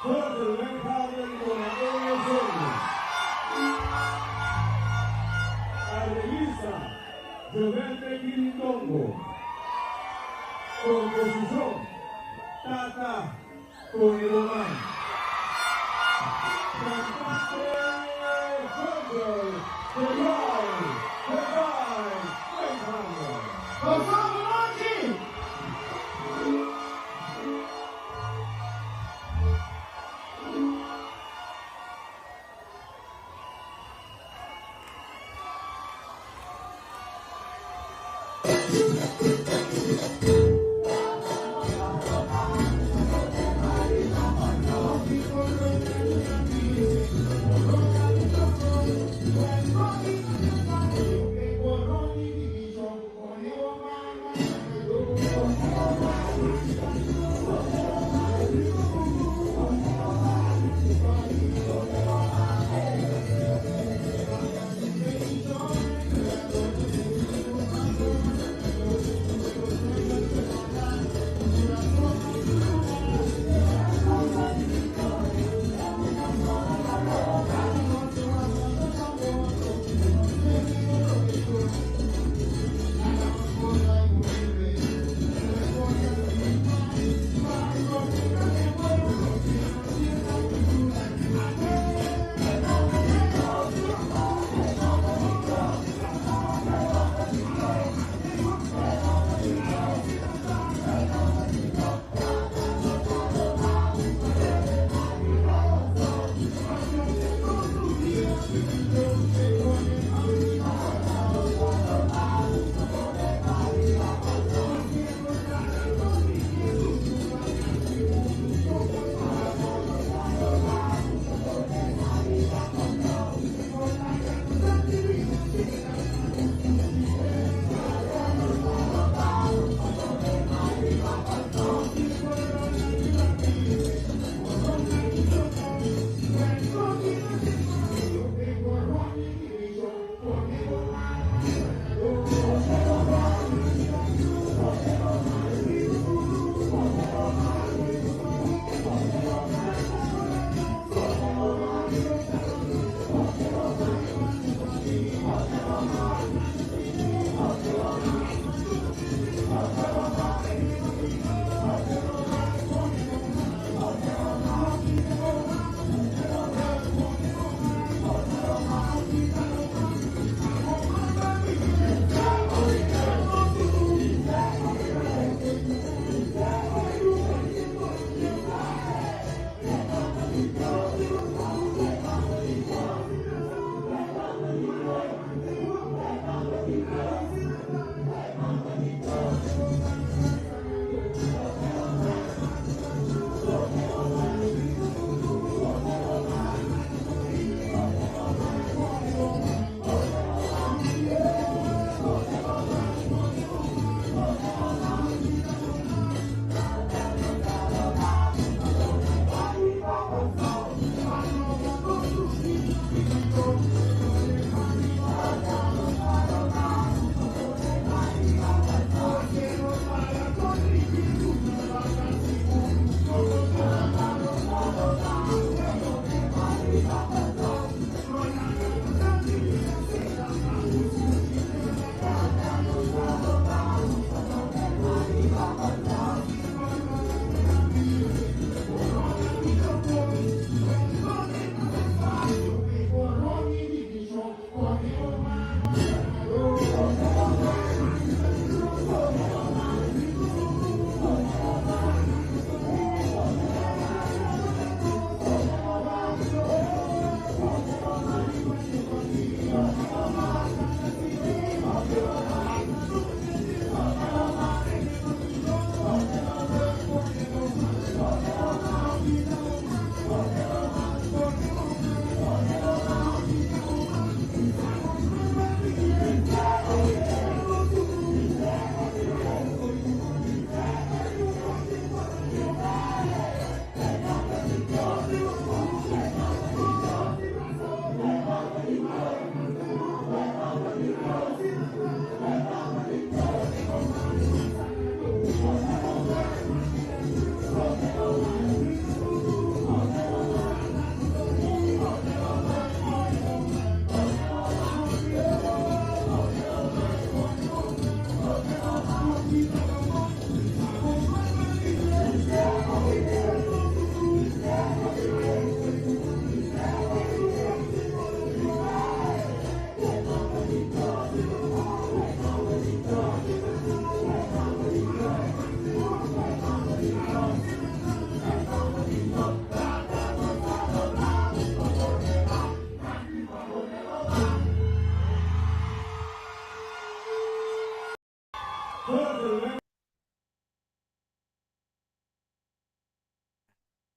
Further Arelisa Giovente Quindongo. Composición Tata Coiromán. Cantante Jorge Goodbye, Goodbye.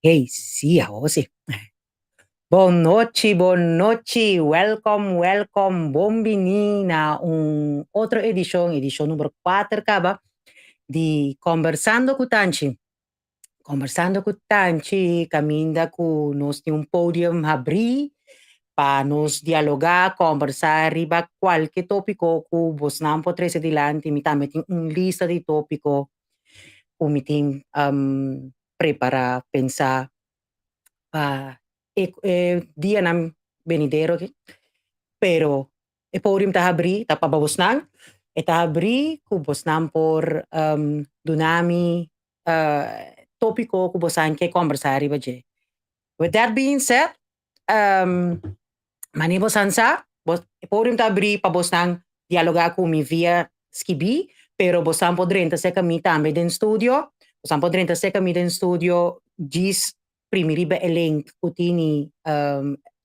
Hey, sì, oh, sì. Buon noche, welcome, welcome, buonveni na outra edição número 4, acaba, de Conversando com Tanchi. Conversando com Tanchi, caminha com nós de podium abrir para nos dialogar, conversar riba qualquer tópico que vos não potrese dilante, mi também tem lista de tópico que mi tem preparar, pensar dia nam venidero pero e podium ta abri ta pababosnang e ta abri kubosnang por dunami topiko kubosan ke conversari baje. With that being said, manibo sansa e podium ta abri pabosnang dialoga ku mi via skibi pero bosan podrenta se kami tambe den studio bosan podrenta se kami den studio gis primiriba e link kutini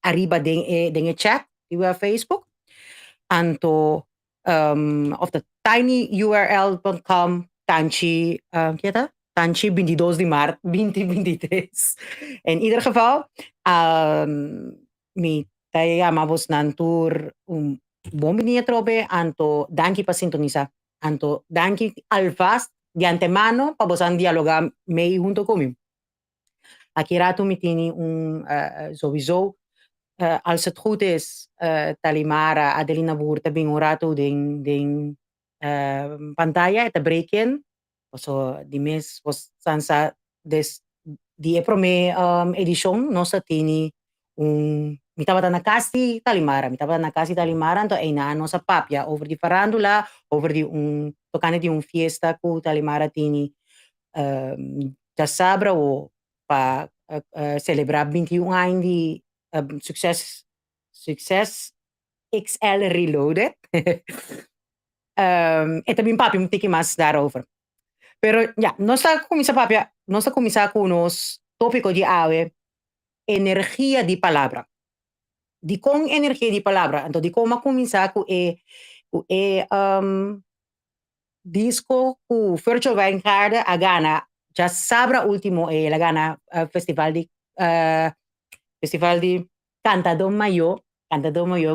arriba den e chat di Facebook anto of the tinyurl.com Tanchi Tanchi 22 de maart 2023. In ieder geval mi tayo amabos nantur bom venir trobe anto danki pa sintoniza anto danki alfast de antemano pa bosan dialogar mei junto comigo. Aqui rato mi tini sowieso als het goed is, Talimara, Adelina Boerta, Bingurato, den pantalla, eta breken. So, di mes, was sansa, des, di eprome edisyon, no sa tini, mitaba na kasi Talimara, anto ay na, no sa papya, over di farandula, over di tocane di fiesta ku Talimara tini, ja sabra o pa celebrar 21 anos de Success XL Reloaded. E também papi um pouquinho mais daarover. Pero ja, nossa começar papi, nossa começar com os tópico de ave, energia de palavra. De com energia de palavra, então de como começar com disco ku Virtual Vanguard a Ghana, já sabra último la Ghana festival de Cantador Mayor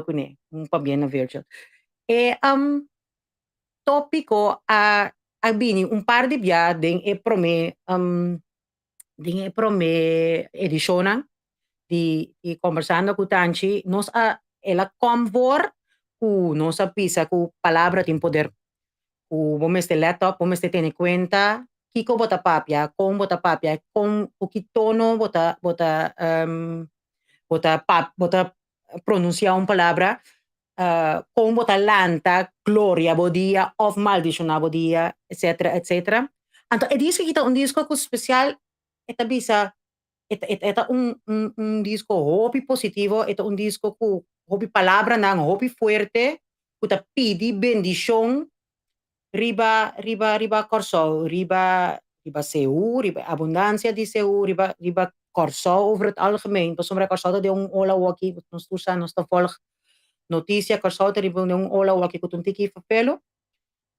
kune, pambieno virtual. E tópico a bini un par di bia den e prome ediciona di conversando con Tanchi, nos a ela convor ku nos a pisa ku palabra tin poder ku bomes de laptop, bomes de tiene cuenta, kiko bota papia, con o kitono bota pronunciar uma palavra com bota lanta, gloria bodia, of maldición bodia, etc. etc. Então, é disso que está um disco especial, é bisa, é disco hobby positivo, é disco com hobby palavra, não, hobby forte, que pidi bendição, riba corso, riba seu, riba abundância de seu, riba corso over het algemeen. Sommige corso de ola waki, nos tusa, nos te volg noticia corso de riba de ola waki kut tiki papelo.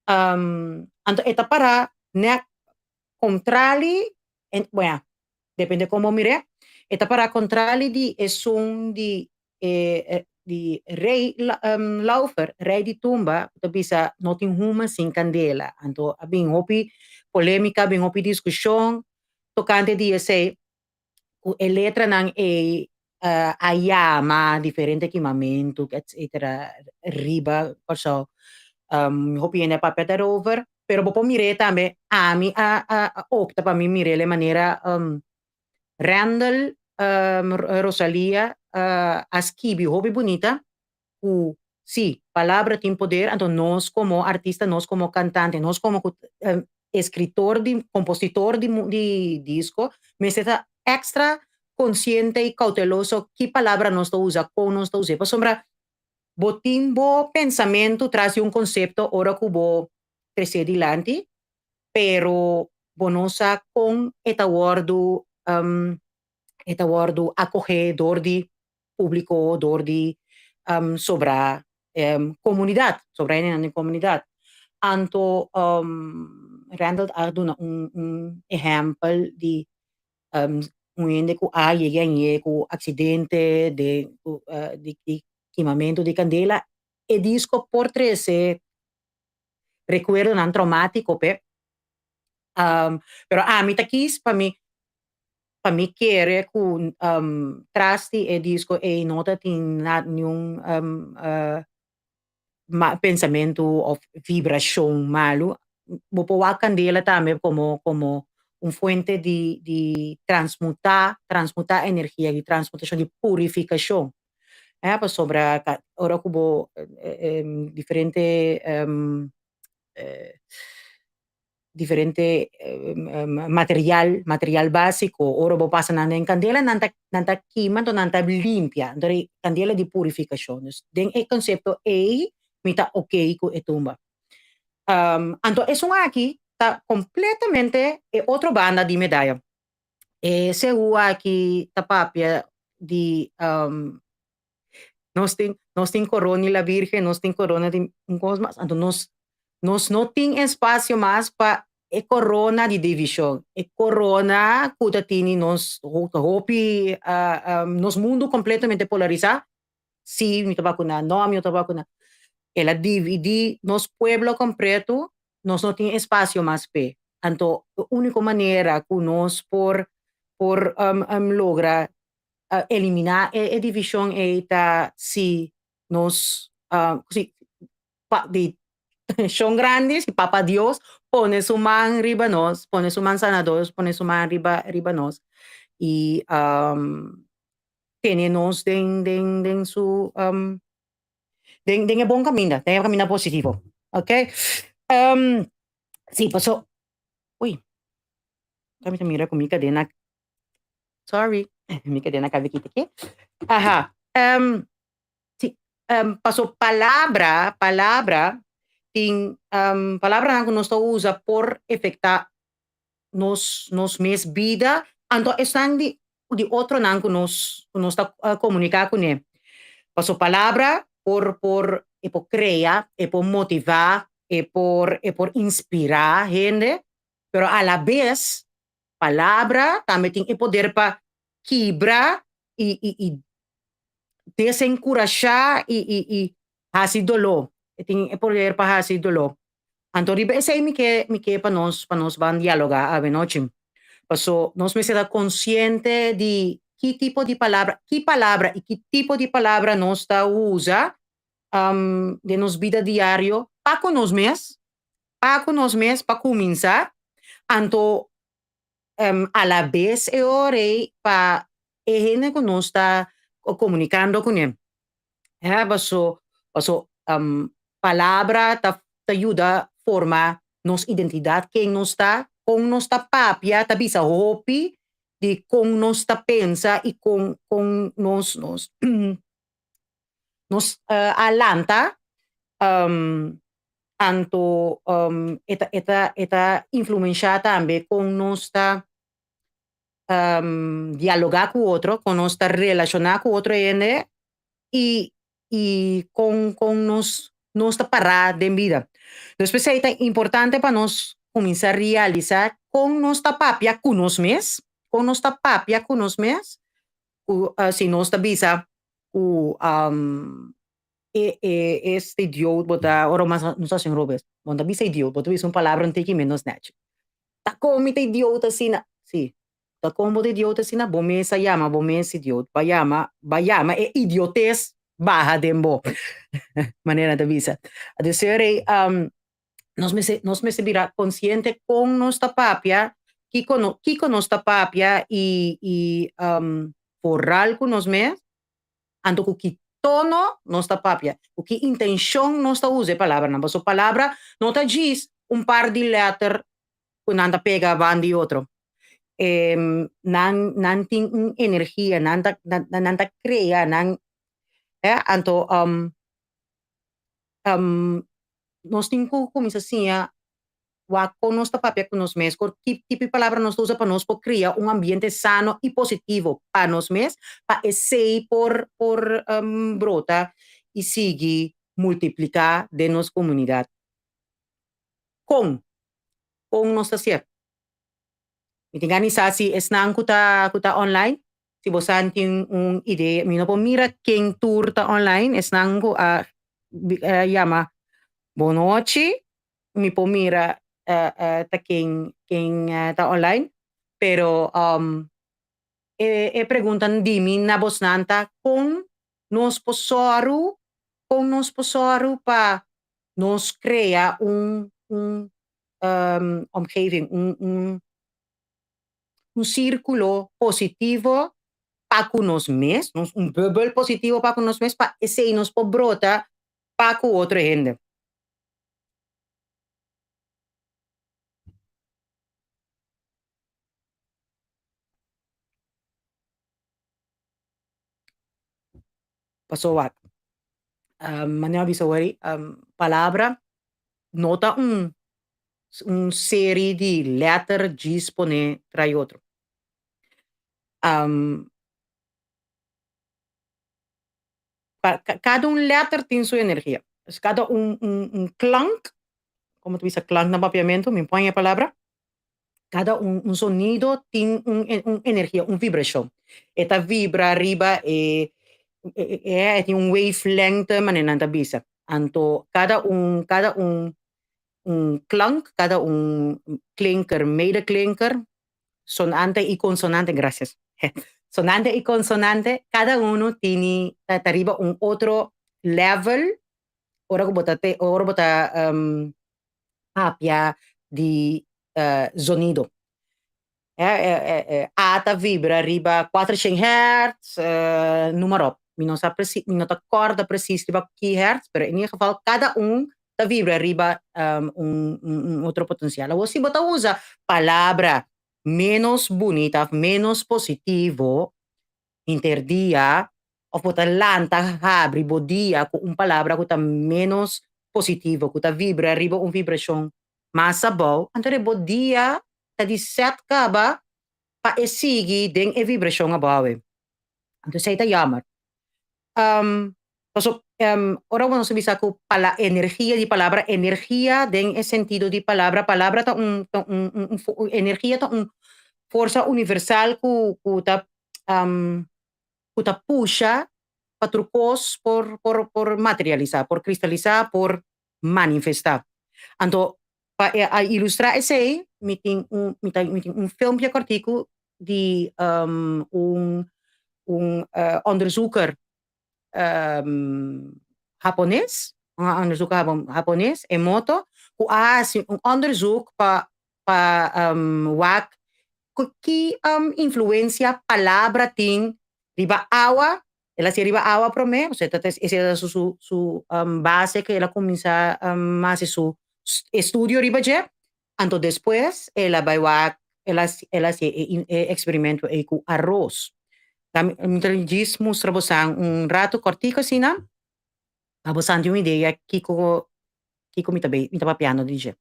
Anto eta para ne contrali, bueno, depende como mire, eta para contrali di esun di rei laufer, rei di tumba, to bisa notin huma sin candela. Anto abing hopi polemica, abing hopi diskusyon, tocante di ese, e letra ng ayama, diferente equipamento, etc. Riba, so, hopi ene papeta over, pero po mire tambe, opta pa mi mire le manera Randall, Rosalia, Askibi, hobi bonita, sí, palabra tem poder, então nós como artista, nós como cantante, nós como escritor, compositor de disco, me está extra consciente e cauteloso que palavra nós usa, como nós usa. Por sombra, botimbo pensamento traz de conceito, ora que vou crescer adiante, pero bonosa com eta wordo acogedor de público, dor de sobre comunidad, sobre una comunidad. Anto Randall ha dado un ejemplo de onde ku llegue com acidente de queimamento de candela e disco por trece recuerdo non traumático pe pero mi takis pa mi chiere con trasti e disco e nota tin na nenhum pensamento of vibração malo. Bupowa candela também como fuente de transmutar energia, de transmutação, de purificação. Pa sobra ora kubo diferente eh, diferente material básico. Ora bo passa nanda in candela nanta quima to nanta limpia, dari candela di purificação. Den e concepto mita okay ko etumba. Anto es un aqui tá completamente outro banda de medalha. Se o aqui tapapia de nós tem corona la virgen, nós tem corona de um cosmas, anto nós não tem espaço mais para corona de divisão. Corona kuda tini nós hopi nos mundo completamente polarizado. Sim, mi tabaco na, não, mi tabaco na. Ela divide nos pueblo completo, nós não tem espaço mais pe. Anto, a única maneira que nós logra eliminar a divisão é se nós de son grandes y Papa Dios pone su man arriba nos, pone su man sanador, pone su man arriba nos y tiene nos den su den buen camino positivo, ¿ok? Sí, pasó. Uy, kami mira con mi cadena. Sorry, mi cadena cabe aquí. Ajá. Sí, pasó palabra, ting palabra que nos usa por efectar nos mes vida, anto están de otro nan que nos está comunicar con él. Pasó palabra por crea, por motivar, por inspirar gente, pero a la vez, palabra también tiene poder para quebrar y desencorajar y hacer dolor. Tiene poder para hacer dolor. Antori esa mi que para nos van dialogar a noche. Paso nos me será consciente de qué tipo de palabra y qué tipo de palabra nos está usa de nos vida diario para con nos mes, para comenzar, anto a la vez e ore para gente que nos está comunicando con él. Paso palabra te ayuda a formar nos identidad que nos está con nuestra papia, te bisa hopi de con nuestra pensa y con nos alanta tanto eta influencia también con nuestra dialogar con otro, con nuestra relacionar con otro y con nuestra parada de vida. Después es importante para nos comenzar a realizar con nuestra papia, con nos mes, con nuestra papia, con nos mes, si nuestra visa, este idiota, bota, ahora más nos hacen robes, bota visa idiota, bota visa una palabra en que menos nacho. Ta como te idiota sina, sí. Ta como te idiota sina, bomesa llama, bomesa idiota, bayama, idiotez baja de embo. Manera de visa. A decir, nos me servirá consciente con nuestra papia, que con nuestra papia y forral con nos mes, ando que tono nuestra papia, que intención nuestra use palabra, no su palabra, no te diz un par de letras que anda pega van de otro. Nan ting energia, nanta crea, anto nós temos que começar assim a com nossa papel com nós mesmos, que tipo de palavra nós usa para nós para criar um ambiente sano e positivo para nós mesmos, para esse por brota e seguir multiplicar de nossa comunidade. Com nossa certa. Mitingani sa si esnang kuta online. Si bosan ting un ide, mi no po mira king tour ta online, esnang ko llama Bonochi, mi po mira ta king ta online. Pero preguntan di mi na bosnanta kung nos posoru pa nos crea un omgeving, un círculo positivo para nos mes, un bubble positivo para nos mes, para ese nos po brota para com outra gente. Pasowat. Manhã bisawari, palavra, nota série de letter dispone trai outro. Cada letter tem sua energia. Cada clank, como tu diz, clank na mapeamento, me põe a palavra. Cada sonido tem energia, vibração. Esta vibra arriba tem wavelength manenanta bisa. Anto cada clank, cada clinker, mede clinker, sonante y consonante, gracias. Sonante y consonante, cada uno tiene arriba un otro level. Ora bota apia di sonido. Ata vibra arriba 400 Hz, numero. Mi non acorda preciso que Hz, pero in ieder geval cada vibra arriba otro potencial. O si bota usa palabra menos bonita, menos positivo, interdia, o bota lanta, abre, bodia, com palavra que está menos positivo, que está vibra arriba vibração mais boa, então bodia, tá de set kaba, pa esigi den vibração abawe. Então sei tá yamar. Ora vamos bisa ko pala energia de palavra, energia den sentido de palavra tá energia tá força universal que tá puxa patrucos por materializar, por cristalizar, por manifestar. Então, para ilustrar esse, me tem filme de artigo de onderzoeker japonês, japonês, Emoto, que faz onderzoek para que influência palavra tem riba agua, ela se riba agua para mim, ou seja, essa é su base que ela começa mais su estudio riba je, então depois ela vai ela se experimento com arroz. Então diz mostra você rato cortico assim, na você tem uma ideia que me tá piano DJ.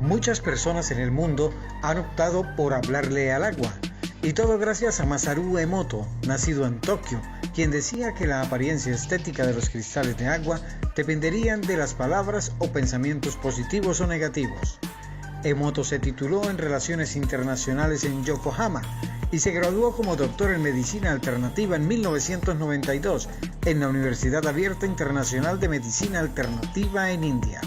Muchas personas en el mundo han optado por hablarle al agua, y todo gracias a Masaru Emoto, nacido en Tokio, quien decía que la apariencia estética de los cristales de agua dependerían de las palabras o pensamientos positivos o negativos. Emoto se tituló en Relaciones Internacionales en Yokohama y se graduó como doctor en Medicina Alternativa en 1992 en la Universidad Abierta Internacional de Medicina Alternativa en India.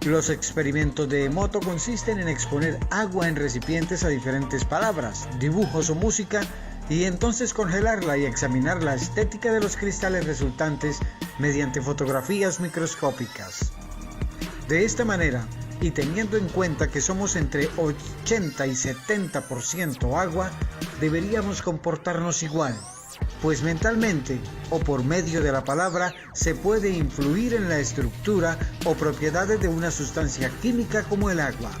Los experimentos de Emoto consisten en exponer agua en recipientes a diferentes palabras, dibujos o música y entonces congelarla y examinar la estética de los cristales resultantes mediante fotografías microscópicas. De esta manera, y teniendo en cuenta que somos entre 80 y 70% agua, deberíamos comportarnos igual, pues mentalmente o por medio de la palabra se puede influir en la estructura o propiedades de una sustancia química como el agua.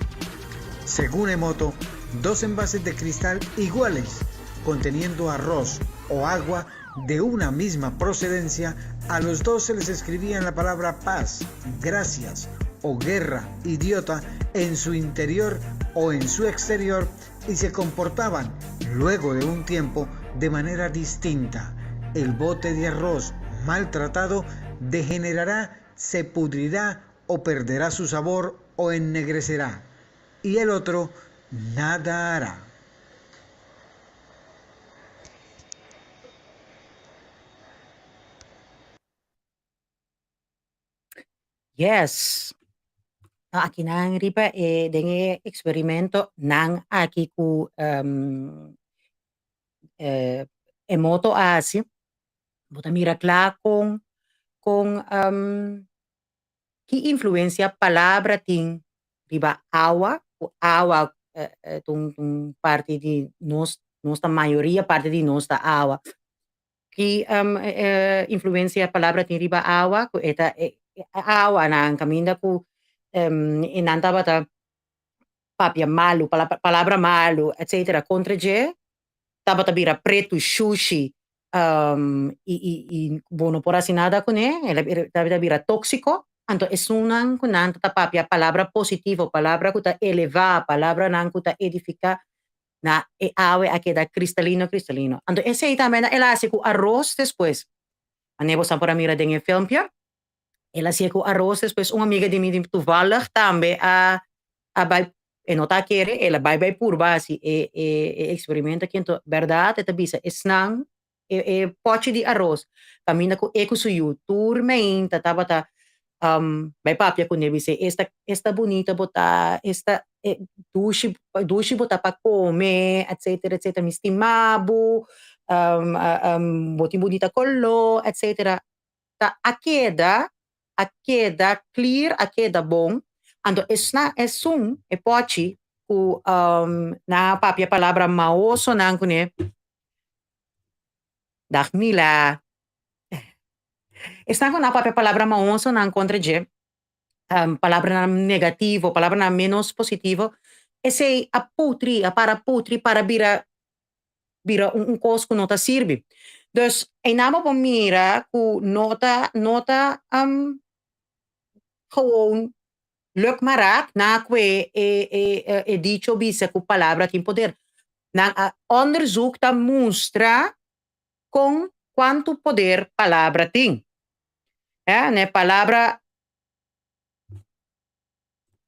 Según Emoto, 2 envases de cristal iguales, conteniendo arroz o agua de una misma procedencia, a los 2 se les escribían la palabra paz, gracias o guerra, idiota, en su interior o en su exterior, y se comportaban, luego de un tiempo, de manera distinta. El bote de arroz maltratado, degenerará, se pudrirá o perderá su sabor o ennegrecerá, y el otro nada hará. Yes. Aki nang riba denge eksperimento nang aki ku emoto asi bota mira kla ki influencia palabra ting riba awa o awa tung parte di nosta maioria parte di nosta awa ki influencia palabra ting riba awa ku eta awa nang kaminda ku inanta bata papia malu, palavra malu, etc. Contra je, taba tabira preto sushi, bono por asinada con taba tabira tóxico, anto esunan kunan ta papia palavra positivo, palavra kuta eleva, palavra nan kuta edifica, na awe akeda cristalino, cristalino. Anto ese também ela hace ku arroz después. Anebo sa para mira den filmpje. Ela hace ku arroz después. Uma amiga de mim toevallig também a vai e nota kere ela vai por base experimenta quinto verdade eta bisa snang pote de arroz camina com eco suyu turma in tatabata vai papia com ele se esta bonita botar esta dushi botar para comer etc etc me estimabo botin bonita color etc ta a queda clear a queda bom ando es un e pochi ku na papia palabra maoso nang kune dak nila está com na papia palavra maoso nang contra je palavra na negativo palavra na menos positivo esse a putri para bira cosco nota sirve dus e namo po mira ku nota gewoon Luk marat na kwe dicho bisa ku palabra tin poder. Na onderzoek ta mostra com quanto poder palavra tem. Ne palavra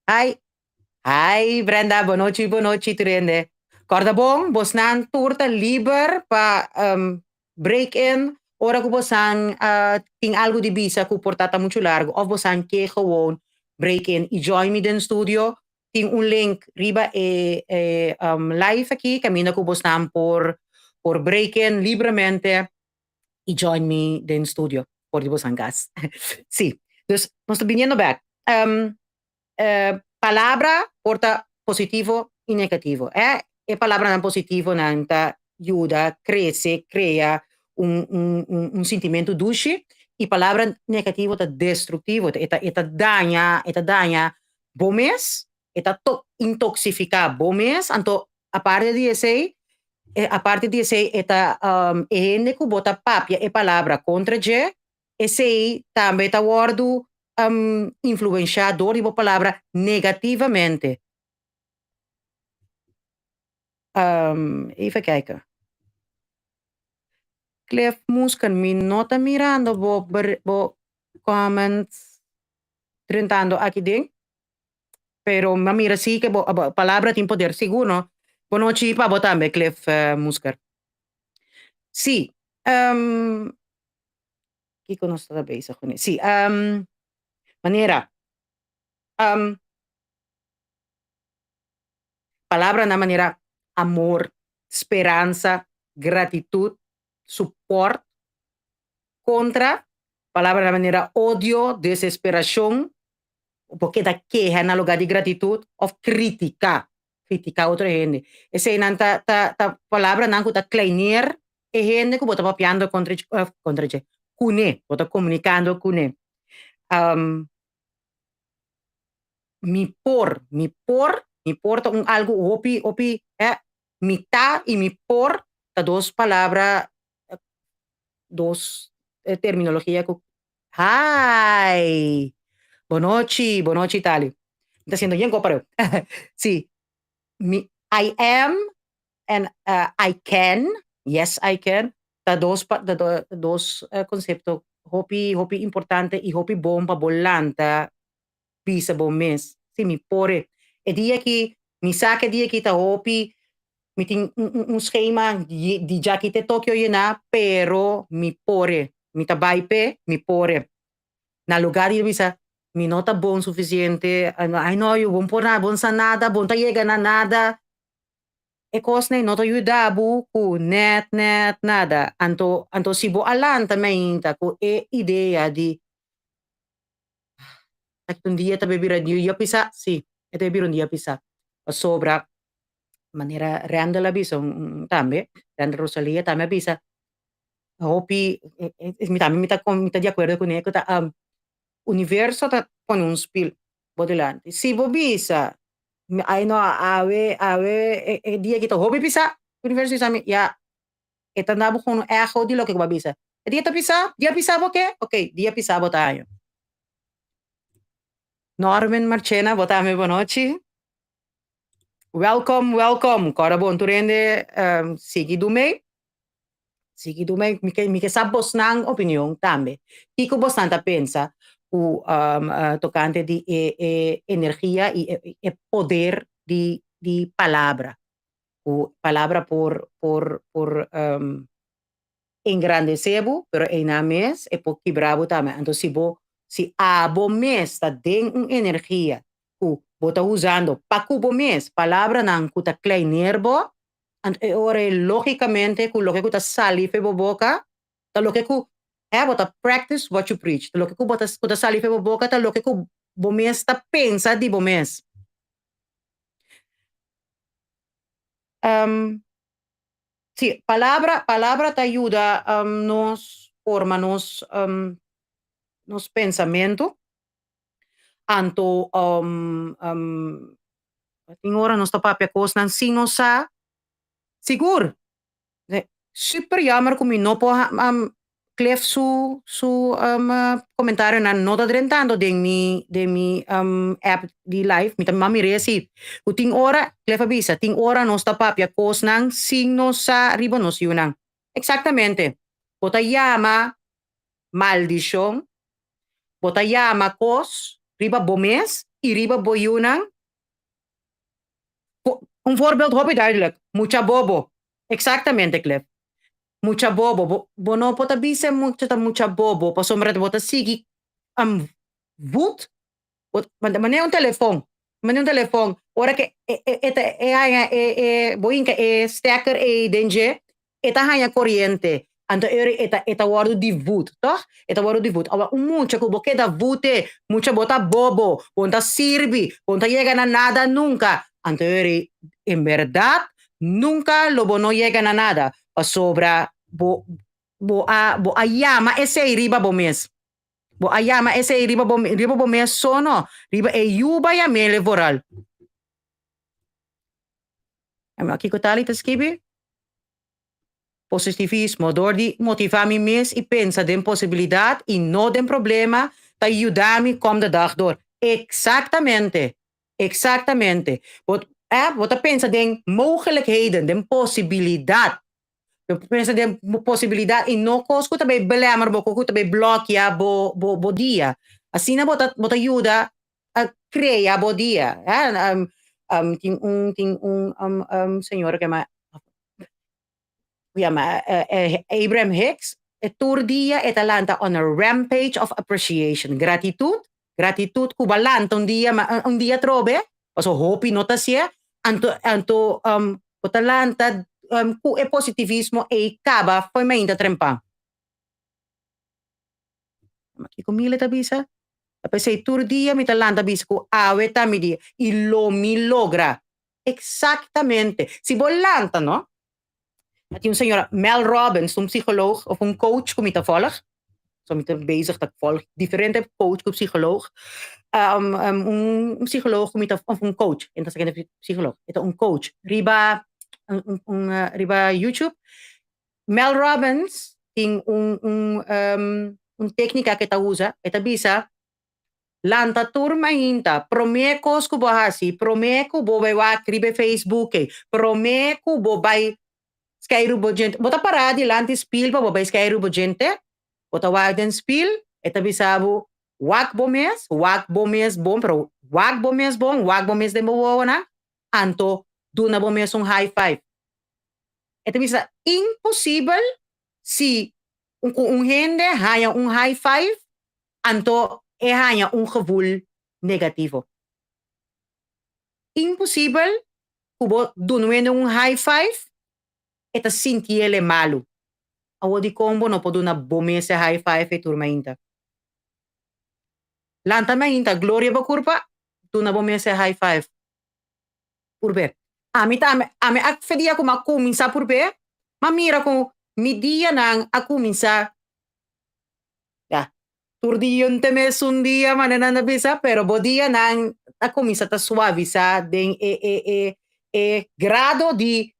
Ai Brenda, boa noite trende. Corda bom, bos nan turta liber pa break in ora ku bosan ting algo de bisa ku portata muito largo of bosan que gewoon break in e join me den studio tem link riba live aqui camina com bosan por break in libremente e join me den studio por de bosan gas sim dus nós viniendo back palavra porta positivo e negativo e palavra non positivo non aiuta cresce crea un sentimento dulce e palavra negativo ta destrutivo eta daña bomes eta intoxifica bomes anto a parte di esse eta ene ku bota papia e palavra contra je e sei também ta wordu influenciador di palavra negativamente even kijken Cliff Muscan mi nota mirando bo comments trentando aqui dentro pero ma mira sì che palabra tin poder sicuro conosci pa botambe Cliff Muscar sì chi conosco da base con sì maniera palabra na maniera amor speranza gratitud support contra palabra na maniera odio desesperación porque da queja na lugar de gratitud of criticar outra gente esse nanta ta palavra nan ku ta kleiner e gente ku bota papiando contra je kune bota comunicando kune mi porta algo opi mitad y mi por ta dos palabras dos terminología hi buonoci Italia está haciendo bien comparado sí I am and I can yes I can ta dos conceptos hopi importante e hopi bom pa bolanta bisa bom mes. Si mi pore. E dia que mi saca dia que ta hopi mi ting un schema di già che te Tokyo yena pero mi pore. Mi tabay pe mi pore. Na lugar di bisa mi nota bom suficiente. Ay no, yo bom por nada, bom sa nada, bom ta llega na nada. E kosne no to yudabu ku net nada. Anto sibo alanta mainta ku e idea di un dia ta bebira di yo pisa, sì, e te bebira un dia pisa. Sobra manera randa la bisa tambe, randa Rosalia tambe bisa. Hopi mi ta di acuerdo con eco ta universo ta pone un spil bodelante. Si bo bisa ay no e dia kita hopi pisa universo isami ya eta nabo con echo di lo que ba bisa. E dia pisa bo ke? Ok, dia pisa bo tayo. Norman Marchena, botame bonoci. Welcome. Kora bon turende sigi dumei. Sigi dumei mi che sa bosnang opinion tambe. Kiko bostanta pensa tocante di energia e poder di palabra. Palabra por engrandecer, pero en a mes e por quebrabo também. Então, se abo mes tá den energia ku bota usando pa kubo mes palavra nan ku ta klein nervo ore logicamente ku lo que ku ta sali fe boca ta lo que ku bota practice what you preach ta lo que ku bota sali fe boca ta lo que ku bo mes ta pensa di bo mes sí, palabra te ayuda, nos forma, nos pensamiento, anto, in ora non sta papia cosa, si non sa, sigur, super jammer come no po klef comentario na nota drentando de mi app di live, mi mami resi. U ting ora, klef avisa, ting ora non sta papia cosa nang signo sa ribo nos yunang. Exactamente. Bota llama maldición, bota llama cos, riba bomes, y riba boyunang. Un voorbeeld hoop ik duidelijk. Mucha bobo. Exactamente, Clef. Mucha bobo. Bono pota bise mucha bobo. Pa sombra de bota sigi voet. Mane un telefoon. Mane un telefoon. Ora que boinka stekker denje. Eta hanya corriente. Anto eta waru di voet, toch? Eta waru di voet. Awa mucha kubo queda voete. Mucha bota bobo. Bonta sirvi. Bonta llega na nada nunca. Anto en verdad nunca lo no llegan a nada. O sobra bo a llama ese riba bomes. Bo a llama ese riba bomes sono. Riba e yuba ya mele voral. Aqui ko tali taskibi. Positivismo, door di motivami mes y pensa den posibilidad y no den problema, te ayudami kom de dag door. Exactamente. Wat pensa den mogelijkheden, den possibilidad. Pensa den possibilidad y no cosco tabe belemmer bo ko tabe blokja bo dia. Assim na bota ayuda a crear bo dia. Ting un señor que Abraham Hicks, tour dia et alanta on a rampage of appreciation. Gratitud kubalanta un dia trobe, paso hopi nota sia, anto otalanta ku e positivismo e kaba foi mainda trempa. Maki kumile tabisa. Tapos say tour dia mi talanta bis ku awe tamidi mi logra. Exactamente. Si bolanta, no? At yung señora Mel Robbins, een psycholoog of een coach, kom je te volgen. Zo met hem bezig dat volg. Differente coach, een psycholoog. Een psycholoog, of een coach. En dat is een psycholoog. Ito een coach. Riba YouTube. Mel Robbins, ting een technica que ta usa. Ita bisa. Lanta turma hinta. Promekos ko bahasi. Promeko bobewa kribe Facebook. Promeko bobay Skyrubo gente. Bota parada lanti spil pa bobay Skyrubo gente. Bota wag den spiel, eta bisabu wak bomes bom, pero wak bomes de mowana, anto duna bomes un high five. Eta bisa impossível se um gente haya um high five, anto haya um gevoel negativo. Impossível kubo dunwene um high five, eta sinti ele malo. Awo di combo no po na bomese high five e turma inta. Lanta mainta gloria ba kurpa, duna bomese high five. Purbe. Ame ak fedia ko makuminsa purbe, mamira ko midia nang akuminsa. Ya, turdiyon temes un dia manana na bisa, pero bodia nang akumisa ta suaviza den grado di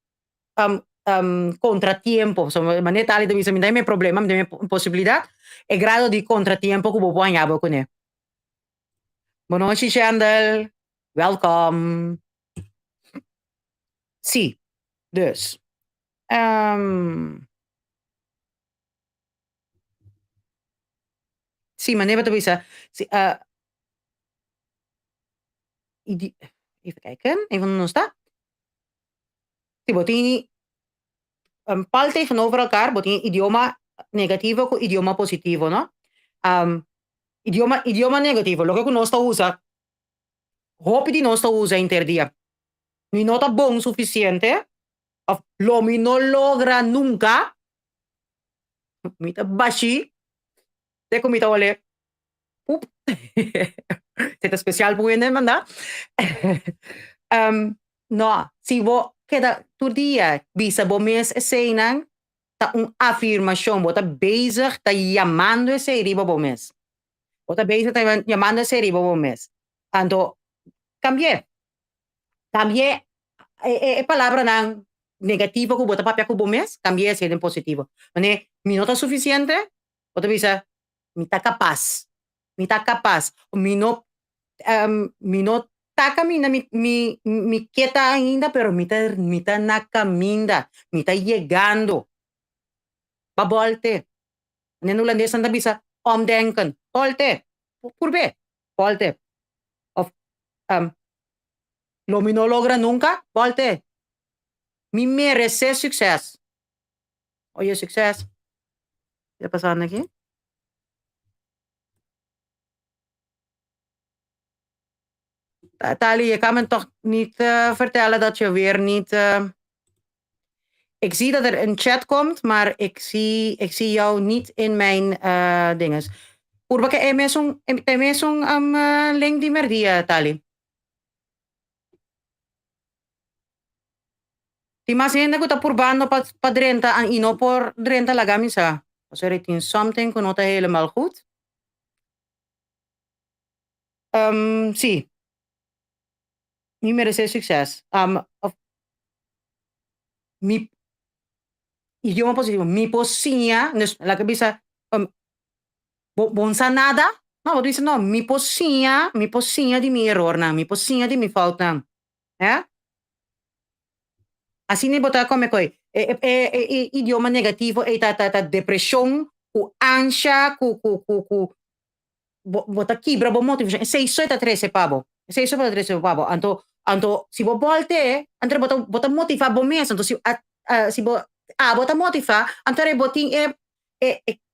contratiempo. So, maneta ali bisa minta me problema, me possibilità, e grado di contratiempo ko bobo anyabo ko ne. Boa noite, Chandel. Welcome. Zie, dus. Zie, maar nee, wat bisa. Even kijken, even nog sta. Zie, botini. Pal tegenover elkaar, botini idioma negativo con idioma positivo, no? Idioma negativo, lo que no está usa, hopi di no está usa interdia. Mi nota bon suficiente, of lo mi no logra nunca, mita bashi, de comita wale, poep. Zit especial buene, manda. No, si vo queda tu dia, bisa bo mes esena, ta un afirmação, bota bezig, ta llamando ese riba bo mes. Bota bezig, ta llamando ese riba bo mes. Ando, cambié. Cambié, palabra nang negativo ko bota papia ko bo mes, cambié ese en positivo. Mane, mi nota suficiente, bota bisa, mi ta capaz. Mi ta capaz. Mi no tá caminhando, me quieta ainda, pero me tá na caminda, me tá chegando. Babolte. En holandês anda bisa omdenken. Volte. Purbe. Volte. Of, lo mi no logra nunca. Volte. Mi merece sucesso. Oye, sucesso. ¿Qué está pasando aquí? Tali, je kan me toch niet vertellen dat je weer niet... Ik zie dat er een chat komt, maar ik zie jou niet in mijn dinges. Purba que emesong link di merdia, Tali. Ti mas hindi ko ta purbano pa drenta ang ino por drenta lagami sa. Als er in something ko nota helemaal goed. Zie. Mi merece succes. Mi idioma positivo. Mi posinha, la que bisa bonsa nada. No, wat dice no, mi posinha di mi error na, mi posinha di mi fault na. Eh? Assim nem botar como é que idioma negativo e ta depressão, ku ansia, ku bota quebra bo motivo. Sei só ta 13 pavo. Sei só ta 13 pavo. Anto si bo volte, antre bota motiva bo mes, anto si bo bota motiva, antre boting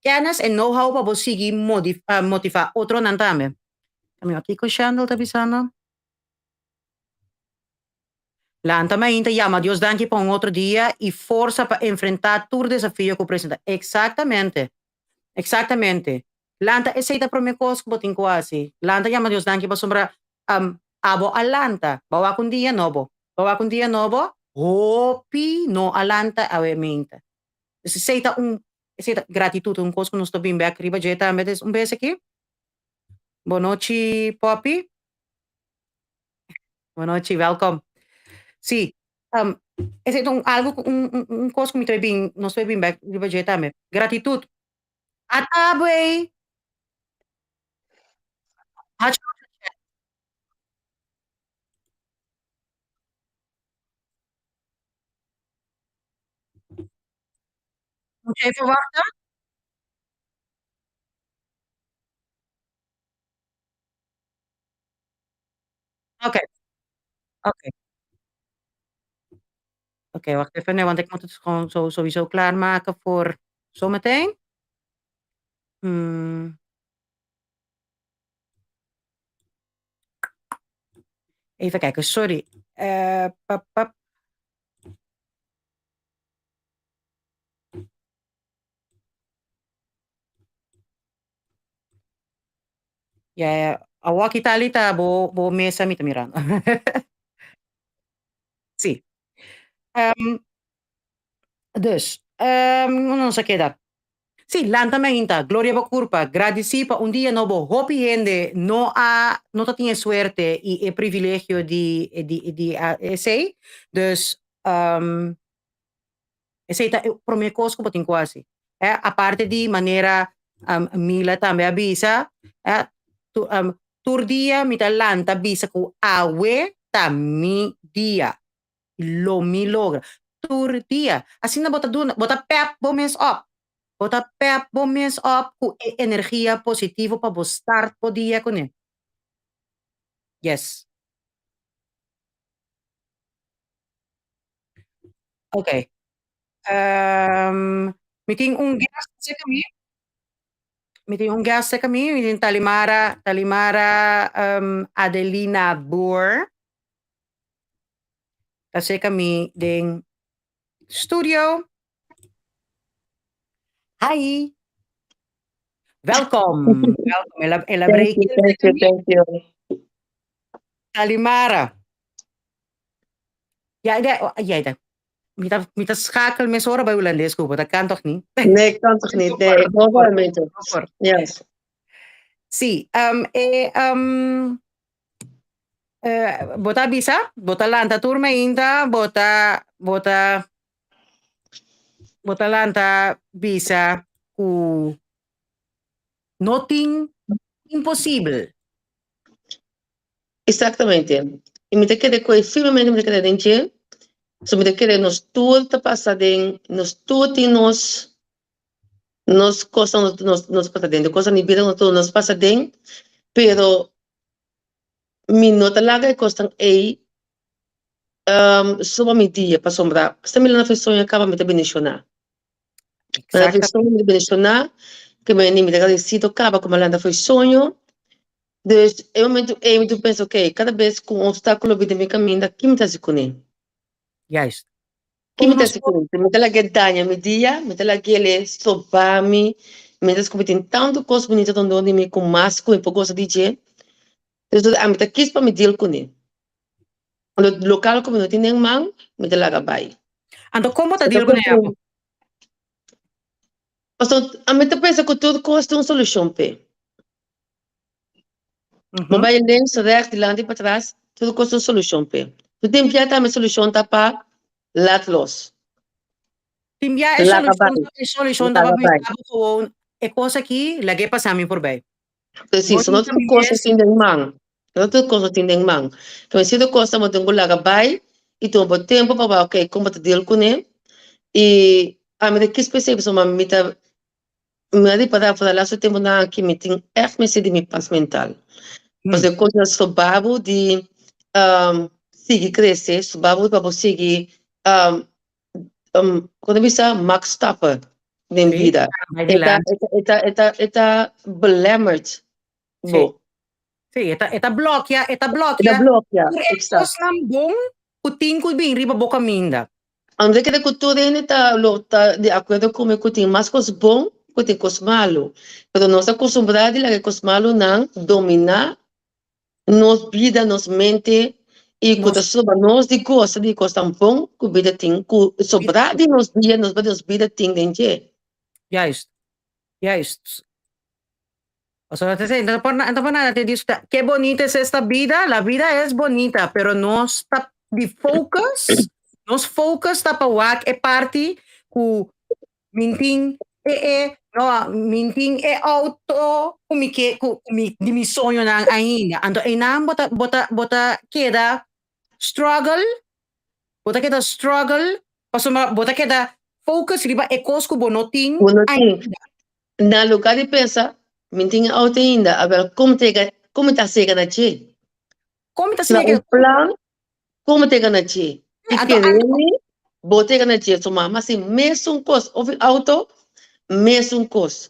ganas e know-how pa bo sigi motiva outro nantame. Kami aqui com Chandel tabisano. Lanta mainta llama Dios danke para un otro día y fuerza para enfrentar tu desafío que presenta. Exactamente. Exactamente. Lanta aceita para mi cos botin quasi. Lanta llama Dios danke para sombra abo alanta. Bawa kun dia nobo. Bawa kun dia nobo. Hopi no alanta avementa. Aceita gratitude un cos que nos bem back riba jeta metes un beso aqui. Boa noite, Poppy. Boa noite, welcome. Sí, es algo, un cosa que me estoy bien, no estoy bien, gratitud. Atabe, hach, mucha verwachten. Oké, oké. Oké, wacht even. Nee, want ik moet het gewoon sowieso klaarmaken voor zometeen. Hmm, even kijken, sorry. Pap, pap. Ja, awak Italita, bo mesa mi Mirano. Sì. Dus, non so che da. Sì, lentamente, gloria a curpa, gradecipa un día no bo hopi gente no tiene suerte y el privilegio de sei. Dus, sei ta pro me cosco botin quasi. A parte di maniera mila tambe avisa, tu tur dia mi talanta avisa ku awe ta mi dia. Lo mi logra. Tur dia. Assim na bota pep bo mes op. Bota pep bo mes op ku energia positivo pa bo start po dia ko ne. Yes. Okay. Meeting un guest sa kami. Meeting un guest sa kami, meeting Talimara Adelina Boer. Kasi kami ding studio. Hi. Welkom. Welkom. Thank you, thank you, thank you. Talimara. Ja, jij. Met dat schakel met horen bij Hollandes kopen, dat kan toch niet? Nee, ik kan toch niet? Nee, ik hoor wel met het. Yes. Sì, bota bisa, bota lanta turma inta, bota lanta bisa ku nothing impossible. Exatamente. E me querer com firmemente me querer dentro. So me querer nos tudo passar dentro, nos tudo e nos coisas nos passa dentro, coisa ni vida nos passa dentro, pero mi nota larga costan aí só mi dia para sombrar. Se me na feição acaba me bendicionar. Na feição me bendicionar, que me nem me agradecido acaba como ela foi sonho. Dus eu penso, ok, cada vez com um obstáculo vida me caminho, que me está se conectando. Juist. Que me está se conectando. Me está lá que danha me dia, me está lá que ele sopa me está cometendo tanto coisa bonita onde me com masco e pouco de dia. Dus a me está quis para me deal com ele. No local como não tem man, me está lá que vai. Ando como tá deal com ele? Então, a me está pensa que tudo custa uma solução, pé. Maar je links, rechts, die land para trás, tudo custa uma solução, pé. Tu tem que ter uma solução tá para laat los. Timbia é solução tá para gewoon é coisa que lagi pa sa amin por bay. Preciso, não tudo coisa tem de man. Não tudo coisa tem de man. Que me sido coisa mo tengo lá vai e tu bo tempo para ok, como te deal com ele. E a me que específico so ma me tá me di para falar so tempo na que me tem echt me de mi paz mental. Mas eu continuo so babo de seguir crescer, so babo para seguir quando bisa Max Stapper in vida. Eta belemmerd. Sì, eta blocchia. Eta blocchia. Exact. Bom, kuting ko bing riba boca minda. Ande que de cultura está de acordo com o que tem mais coisas bom, que tem coisas malo. Pero nós acostumbrados a que coisas malo não dominar nos vida, nos mente e quando soba nós de coisa tão bom, que vida tem, que sobrar de nos dia, nos vida tem dentro. Juist. O sea, te no por nada te dice, qué bonita es esta vida, la vida es bonita, pero no está de focus, nos focus está pa wak e party ku minting minting auto kumi di mi sonho nang ainda. Ando inam bota queda struggle, pasuma bota queda focus riba e cosco bonoting. Na lugar de pensar minting auto ainda, agora como está chegando aqui? Como tá Na siya plan, como te gana chi? E Anto, querer bote gana chi, so mama, assim, mesmo costo, ouve auto, mesmo costo.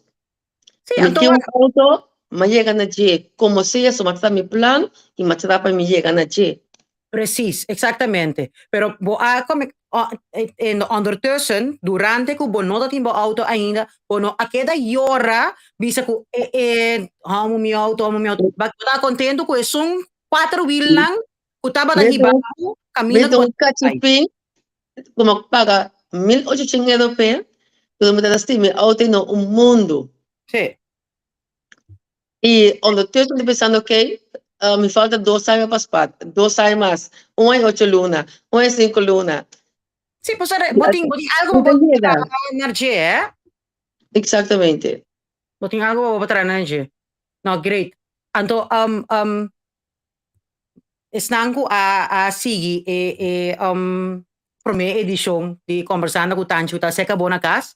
sim, Me anto, tem auto, mas chega na chi, como se isso, mas tá mi plan, e mas tá para me chegar na chi. precies, exactamente. Pero ondertussen, durante ko bonota timbo auto ainda, bono a queda yora, bisa ko, hamo mi auto. Bakit na contento ko, sung 4 wheel lang, kutaba na Então, hibago, camino ko. um cachipim, como paga 1.800 europeus, todo mundo assim, meu auto no um mundo. Sí. E ondertussen estou pensando, ok, me falta 2 anos para spot, 2 anos mais, 8 luna, 5 luna. Sí, pues boting algo Então, boting chega. energia, Exatamente. boting algo botar energia. No, great. Anto, snanku a sigi prome edisyon di conversando con Tancho ta seca bonakas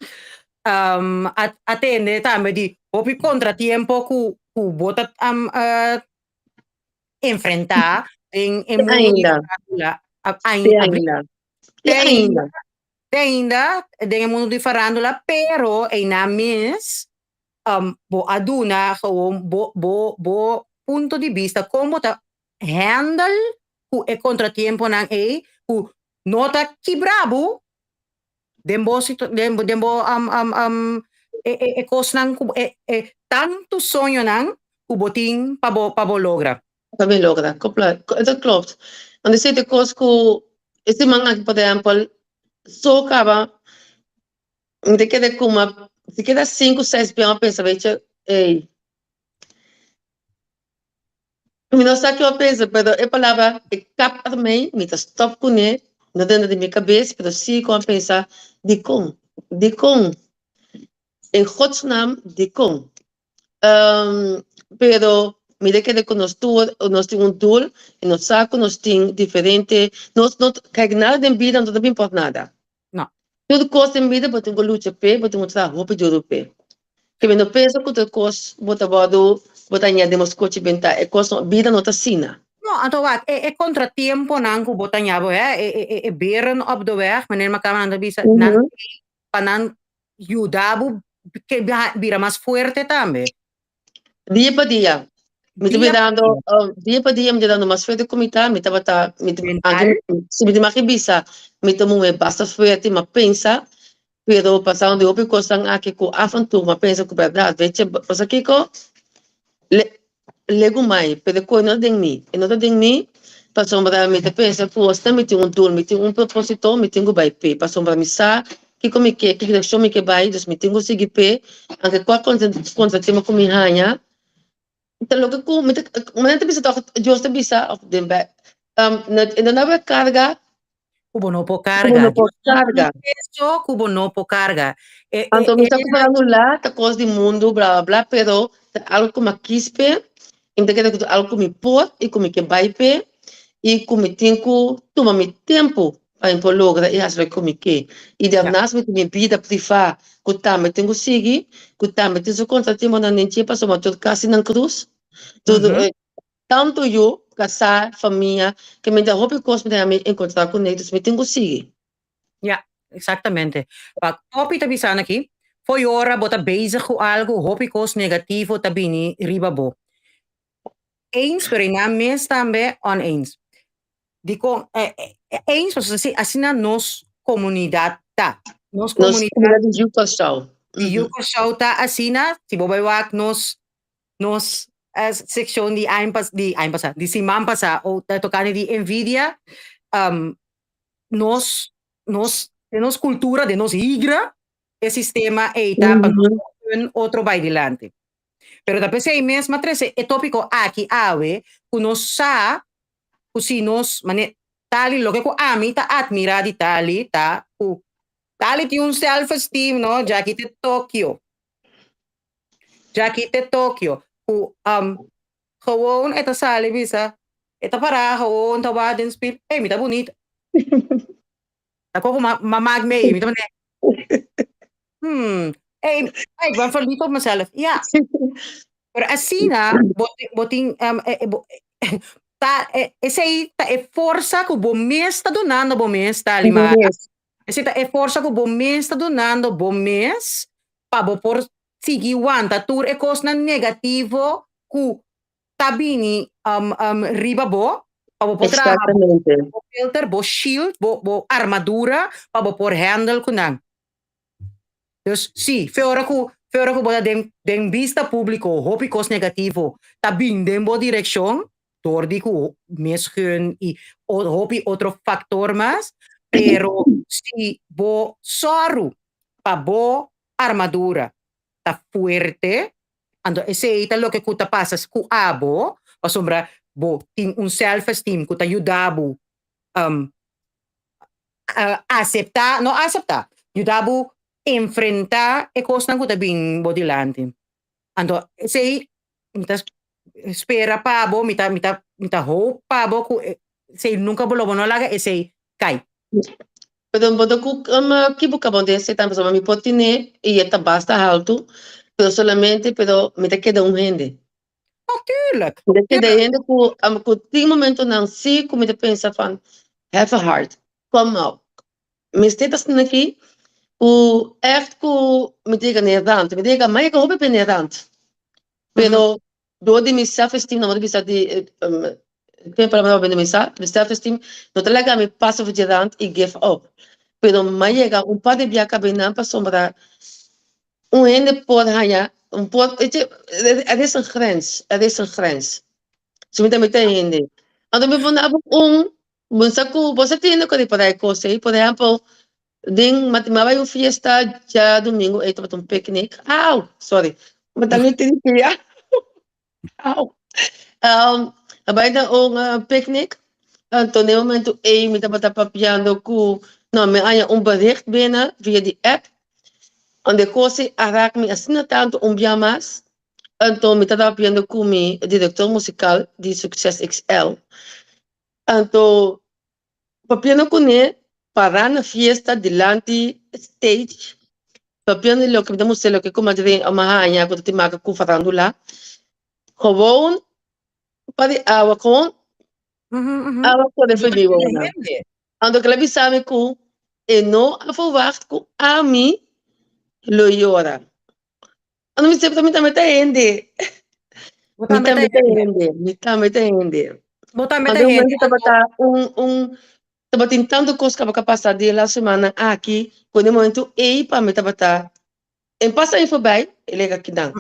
atende tambe di hopi contratiempo ku botat enfrentar en mundo di Ainda, farándula ainda. E ainda. ainda en mundo di farándula pero na mis bo aduna gewoon bo punto di vista como ta handle ku e contratiempo ng ku nota ki bravo dembo kos ng tanto sonho ng kuboting pabo logra. Também logra, isso klopt. Want er zitten kost esse manga aqui, por exemplo, só acaba, me queda como, se queda 5, 6 bem, eu penso, veja, ei, me não sabe o que eu penso, mas eu falava, e capa também, me tá stop com ele, não dentro de minha cabeça, mas sim, como pensar, de com, em godsnaam, de com. Pero mire que de que nós temos um tool e nós saco nós temos diferente nós não cai nada em vida não tem importa nada No. tudo coisa em vida botem com luta pé botem com roupa de ouro pé que me não pensa que tudo coisa bota bodo botar nha demos coche benta é coisa vida não tá sina No, anto wat, contratiempo ng kubotan niya bo, beren op de weg, wanneer makaman ang bisa, nan panan yudabo, que bira mas fuerte tambe. dia para dia me Dia dando dia para dia me dando mais feito comida me tava tá me mental, se me demais bisa me tomo basta feito mas pensa pero pasando de outra coisa aqui com a fantasma pensa que verdade veja passa aqui com legumai pero coi não tem ni e não tem ni passou para mim te pensa que você me tem tool me tem propósito me tem vai pe passou para mim sa que como que deixou me que vai dos me tem seguir pe anche qual conta tema com minha hanya então logo que me te bisa toch just bisa of dem ba não vai carga kubo no po como carga. não pode carga Eso, kubo no po carga. Então, me está comparando lá, tá coisa do mundo, blá, blá, blá, pero tá algo como a quispe, e me queda algo como pôr, e como que vai pé, e como tenho, toma me tempo, para impor logra, e acho como que. E de nas me minha vida privada, que tá, me tenho seguir, que tá, me tenho contra, tempo na nenche, passou uma tudo quase na cruz, tudo, tanto eu, casar, família, que me dá roupa e coisa, me encontrar com eles, me tenho seguir. Ja, exactamente. Pag hopi tabi sana ki, foi ora bota bezig ko algo hopi kos negativo tabi ni ribabo. Eens pero na mes tambe oneens. Dico, eens was asina nos comunidad ta. Nos Nós, comunidad comunidade de Yucatán. di yuko ta asina, si bobaywak nos seksyon di ayn pasa, di simam pasa o tokani di Nvidia, nos cultura, de nos igra, el sistema e etapa, otro va adelante. Pero después 6 meses, más 13, el tópico aquí, ave, uno sa, kusinos, mane, tali, lo que ko ami, ta admira di tali, tali ti un self-esteem, no, Jackie te Tokyo. Jackie te Tokyo. Gewoon, ito sali, bisa, ito para, gewoon, tawadin, speed, mita bonita. Ako kung mamagme, mita man ik ben verliefd op mezelf. Ja. Maar Asina, boting, esse aí é força que o bom mês está donando, bom mês está ali, mas Yes. esse é força que o bom mês está donando, bom mês, para por seguir o anta, tur é coisa negativo que tá bini riba bo, para por trabalhar, Exatamente. bo filter, bo shield, bo armadura, para por handle com não. Dus sim, fora que boda den vista público, hopi cos negativo, tá bem den bo direção, tordi que mesmo e hopi outro factor mas, pero si bo soru pa bo armadura, tá fuerte, ando esse é lo que kuta pasas ku abo, pa sombra bo ting un self-esteem kuta yudabo um, aceptar, no aceptar, yudabo enfrentar e coisa que bem bodilante. Então, sei, mitas espera pa bo, mita hope pa bo, sei nunca bolo no laga e sei cai. Pero bodo ku kibuka bonde se tan pessoa mi potine e eta basta alto, pero solamente pero me te queda um rende. Natuurlijk. Me queda Ja. rende ku tem momento não se como te pensa van have a heart. Come up. Me estetas aqui o echt ku me diga nervante, me diga mais que eu be nervante. Pero do de mi self-esteem, não bisa de tem para me pensar, de self-esteem, não te lega me passo adiante e give up. Pero mais chega par de dia cabe não para sombra ende por hanya, por é een grens, é een grens. Se me também tem ende. Ando me vou na saco, você tem que para coisa, por exemplo, ding matimaba yung fiesta já domingo, ito para um picnic. Au, sorry. Matangin tinikiya. Au. Abay na picnic. Então, no momento, me estava papiando com, não, me há bericht binnen via die app. Onde coisa arak me assina tanto biamas. Então, me estava papiando com o diretor musical de Success XL. Então, papiando com ele, para na fiesta delante stage. Papiando lo que me lo que como de amahanya ko te maka ku farandula. Gewoon para awa kon awa ko de febiwo na. Ando que sabe que e no verwacht que a mim lo llora. Ando me sempre também tá ende. Me também tá ende. Botar Ando um momento tava tava tentando coisa que passar de la semana aqui, quando momento para me tava em passa aí voorbij, ele é aqui não.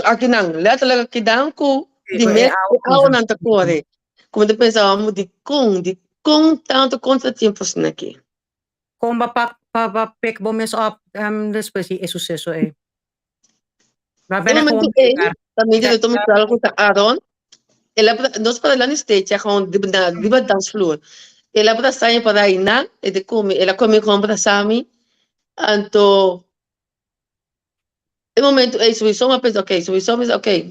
Aqui não, let talaga aqui não com de mês ao não tá corre. Como de pensávamos de com tanto contratempos aqui. Kung pek bomes op depois é sucesso é. No momento também eu tô me falando com Aaron, ele nós para lá no stage, já com de dance floor. Ele para sair para aí na, ele come com para Sami, então no momento sowieso uma pensa, ok, sowieso mas ok,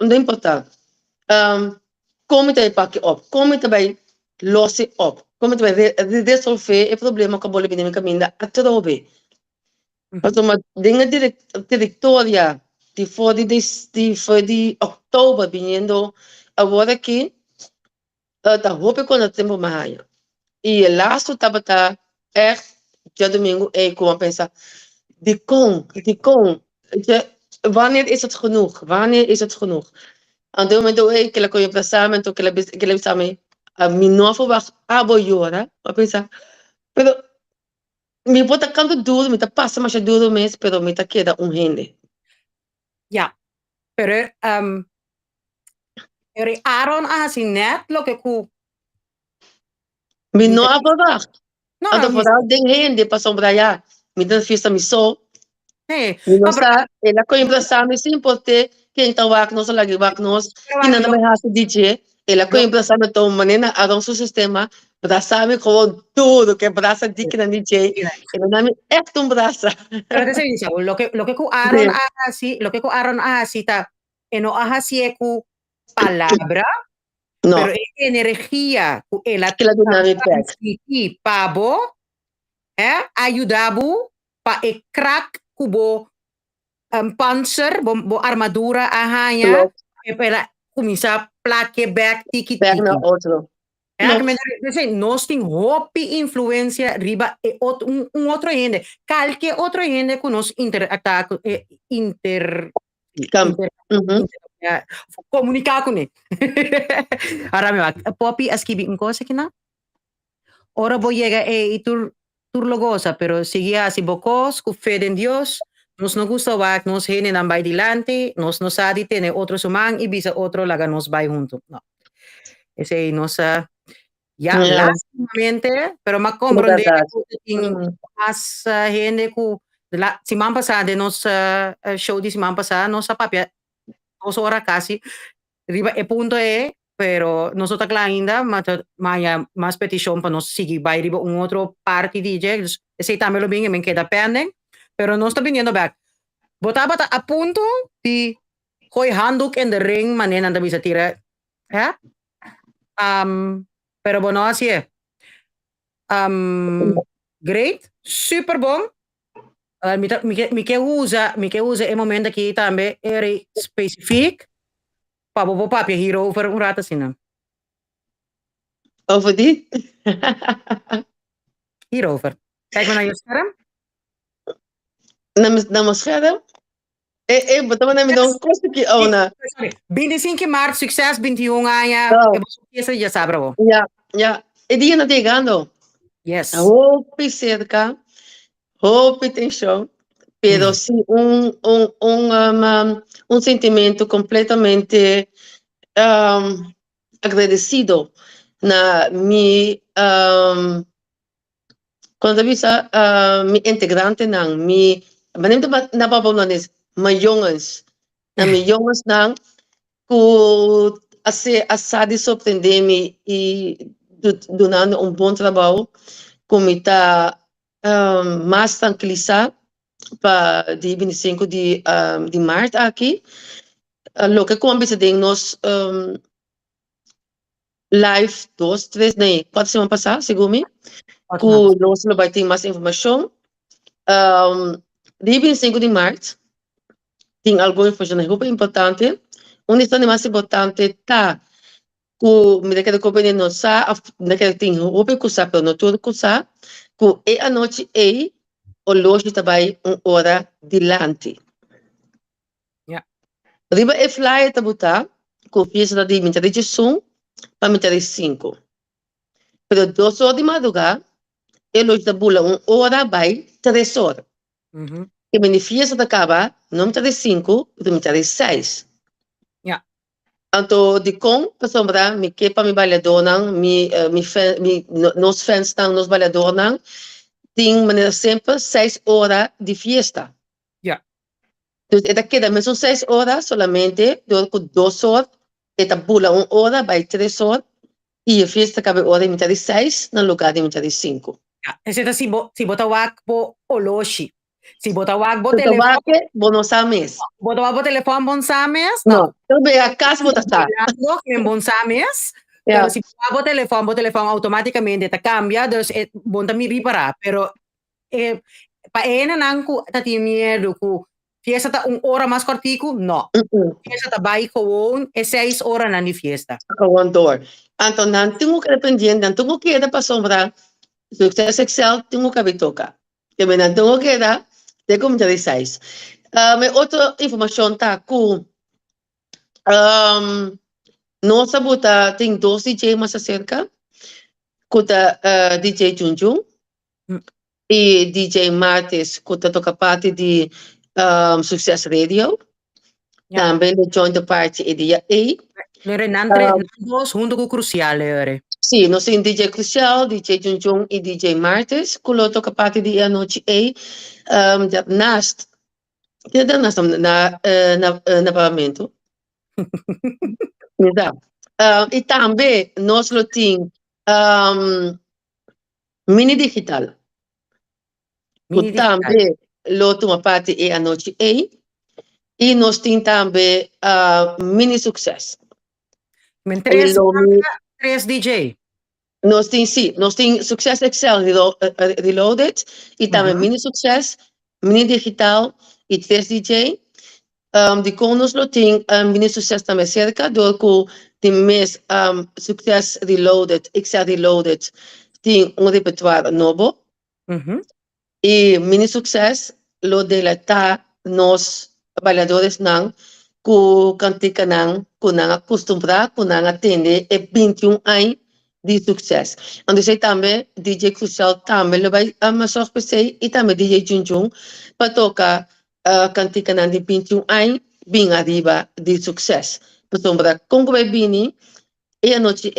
não importa. Como te pakke op, como te vai losse op, como te vai resolver o problema que a bola vem caminhando a trobe. Mas uma dinga directoria de foi de outubro vindo agora aqui tá roupa quando o tempo mais e o laço tava já domingo como a pensar de com wanneer is het genoeg? Wanneer is het genoeg? Aan het moment que la coisa para samen, que la samen a mi não verwacht abo llora, a pensar, pero mi bota canto duro, mi ta passa mais duro mês, pero mi ta queda rende. Ja, pero Aaron assim net lo que ku Mi não verwacht. no Ando vooral ding rende para sombra já. Mi dan fiesta mi so. hey, Mi não sa, ela coisa para samen sim importe quem tá wak nos lagi wak nos, e nada mais hace DJ. Ela coisa para samen to maneira a don su sistema. Para samen gewoon tudo que braça dik na DJ. E não me echt braça. Pero te sabi sa lo que ku Aaron ahasi ta eno ahasi ku palabra No, pero energia ku ela que la dinâmica. pabo ayudabu pa crack kubo panzer bo armadura ahanya pela kumisa plaque back tiki Back tiki. na outro. É, No. mas nós tem hopi influência riba e outro gente. Qualquer outro gente que nós comunicar com ele. Arame popi askibi cosa que na. Ora vou llegar e tur logosa, pero sigue así bocos, con fe en Dios. Nos no gusta va, nos gene nan vai dilante, nos no sadi tiene otro sumang y visa otro laga nos vai junto. No. Ese nos ya Yeah. lastimamente, pero ma comprende Verdade. as gente ku si man pasada nos show di si man pasada nos papia 2 horas casi riba e punto pero nosotros ainda mas petition pa nos sige vai riba un otro party DJ ese también lo bien me queda pending pero no está viniendo back botaba a punto di hoy handuk in the ring manen anda bisa tira pero bueno así es great super bom mi que usa el momento que también era específico Pabo papia hero over un rata sina. Over die? Hierover. Kijk maar naar je scherm. Na mijn scherm? Wat dan heb je dan kosten ki ona? Sorry. 25 maart, succes, 21 años. Oh. Ya sabrá. Ja. E dia na chegando. Yes. Hope cerca. Hope tem show. Pero sí, un sentimento completamente agradecido na mi quando visa mi integrante nang mi manem na babonanes my jongens na mi jongens nang ku assadi surpreendemi e donando bom trabalho como está mais tranquilizar para dia 25 de março aqui. Lo que como ding nos live 2, 3, nee, 4 semana passada, segundo me. Que nós vai ter mais informação. Dia 25 de março tem alguma informação muito importante. Onde está mais importante tá que me daquela companhia não sa, daquela tem roupa que sa, pero não tudo que sa. Que a noite o loja também hora dilante. Yeah. Riba e flyer tabuta, com fiesta de mentira de som, para mentira 5. Pero 2 horas de madrugada, e loja da bula hora vai 3 horas. E a fiesta acaba, não mentira 5, mas mentira 6. Yeah. Então, de com, para sombra, me que para me bailador não, nos fãs não, nos bailador não, tem maneira sempre 6 horas de fiesta. Yeah. Então, esta queda, mas são 6 horas solamente, com 2 horas, esta bula 1 hora, vai 3 horas, e a fiesta acaba hora de metade 6, no lugar de metade 5. Yeah. Esse si botawak po oloshi. Si botawak bo telefone, bono sames. Botawak bo telefone bon sames? No. Também a casa bota sa. En bon sames. Yeah. Pero si bo telefone automaticamente ta cambia, dus bon ta mi ripara, pero pa ena nang ku tati miedo ku fiesta ta hora mais cortico? No. Fiesta ta bai gewoon 6 horas na ni fiesta. Gewoon door. Então, não tenho que depender, não tenho que dar para sombra. Sucesso Excel, tenho que tocar. Também não tenho que dar, de como já disse. Mas outra informação tá com nossa bota tem 2 DJ mais cerca. Kuta DJ Junjun e DJ Martes, kuta toca parte de Success Radio. Yeah. Também de Join the Party e dia A. Renan dos junto com Crucial, Sim, nós temos DJ Crucial, DJ Junjun e DJ Martes, que toca parte de a noite A. Daarnaast, na parlamento. E também nós temos Mini Digital. Que também toma parte de a noite A. E nós temos também Mini Success. Men 3 DJ. Nós temos Success Excel Reloaded e também Mini Success, Mini Digital e 3 DJ. De como nós temos Mini Success também cerca, do que die meest succes reloaded, ik zeg reloaded, die un repertoire novo. Mhm. E mini succes lo de la ta nos bailadores nang ku cantica nang ku nang acostumbrar ku nang atende e 21 anos de succes. En dus também DJ Crucial também lo vai zorg per se e também DJ Junjun para tocar cantica nang de 21 anos bem arriba de succes. Por sombra com o bini e a noite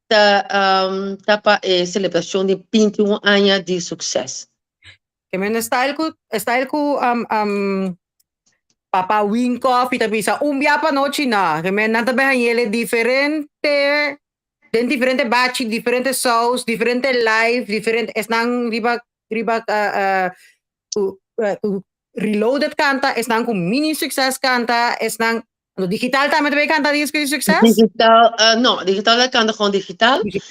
tá para celebração de 21 anos de sucess. Kaya style ko Papa Winkoff, Itapisa, umbia pa noche na. Kaya natabahan yele diferente batch, diferente sauce, diferente live, diferente, es nang reloaded kanta, es nang kung mini success kanta, es nang digital también te canta disco success? Digital, no, digital canta gewoon digital. Okay.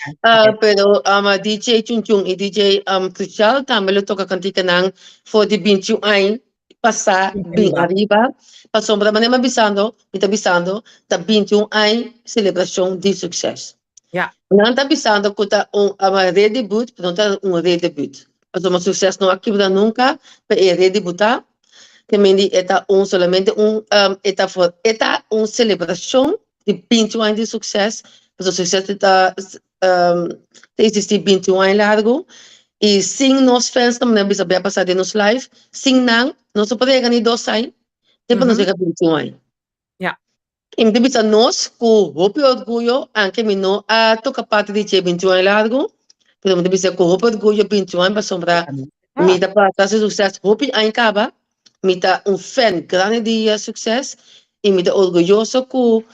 Pero DJ Chunchung y DJ Crucial también lo toca cantica nang for the 21 anos passar bem arriba. Para sombra, mas nem bisando, está bisando, tá 21 anos celebração de sucesso. Yeah. Não está bisando que tá uma redebut, não tá redebut. Mas o sucesso não aqui nunca, para redebutar. Que mendi eta solamente eta celebração de 21 anos de sucesso. Mas o sucesso está existe 21 anos largo. E sim, nós fãs também não sabia passar de nos live. Sim, não se pode ganhar 2 anos. Depois nós chegamos 21 anos. Yeah. E me diz nós, com roupa e orgulho, anche me não toca parte de 21 anos largo. Pero me diz com roupa e orgulho 21 anos para sombrar. Me dá para fazer sucesso. Roupa e acaba. Me dá fan grande de sucesso. E me dá orgulhoso com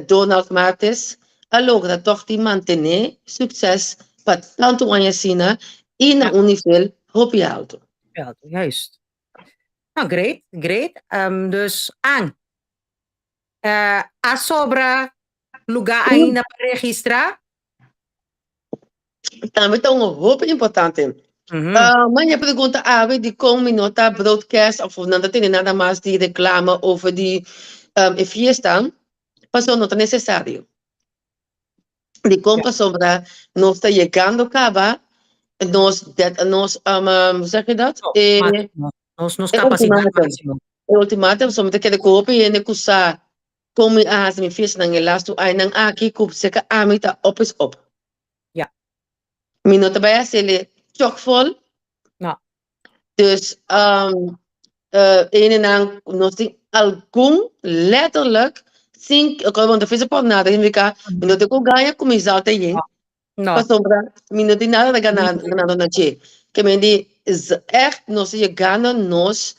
Donald Martes. A logra toch de manter sucesso para tanto anos assim. E na nível hoop alto. Juist. Nou, great. Dus a sobra lugar ainda para registrar? Também tem uma roupa importante. Mas minha pergunta é de como nota broadcast of não tem nada mais de reclame over die fiesta, passou não é necessário. De como sobra não está chegando acaba nos zeg je dat? Nos capacidade máximo. Ultimatum, somente que de copo e ne kusa como as me fiz nang elasto ay nang aki kup se ka amita op is op. Ja. Minota bij sele chockvol. Nou. Dus een en aan nog algum letterlijk sim, want de vice pode nada, indica, minota ko ganha como exalta yin. No. Pasombra, minuto nada de ganado na che. Que me di echt nos je gana nos.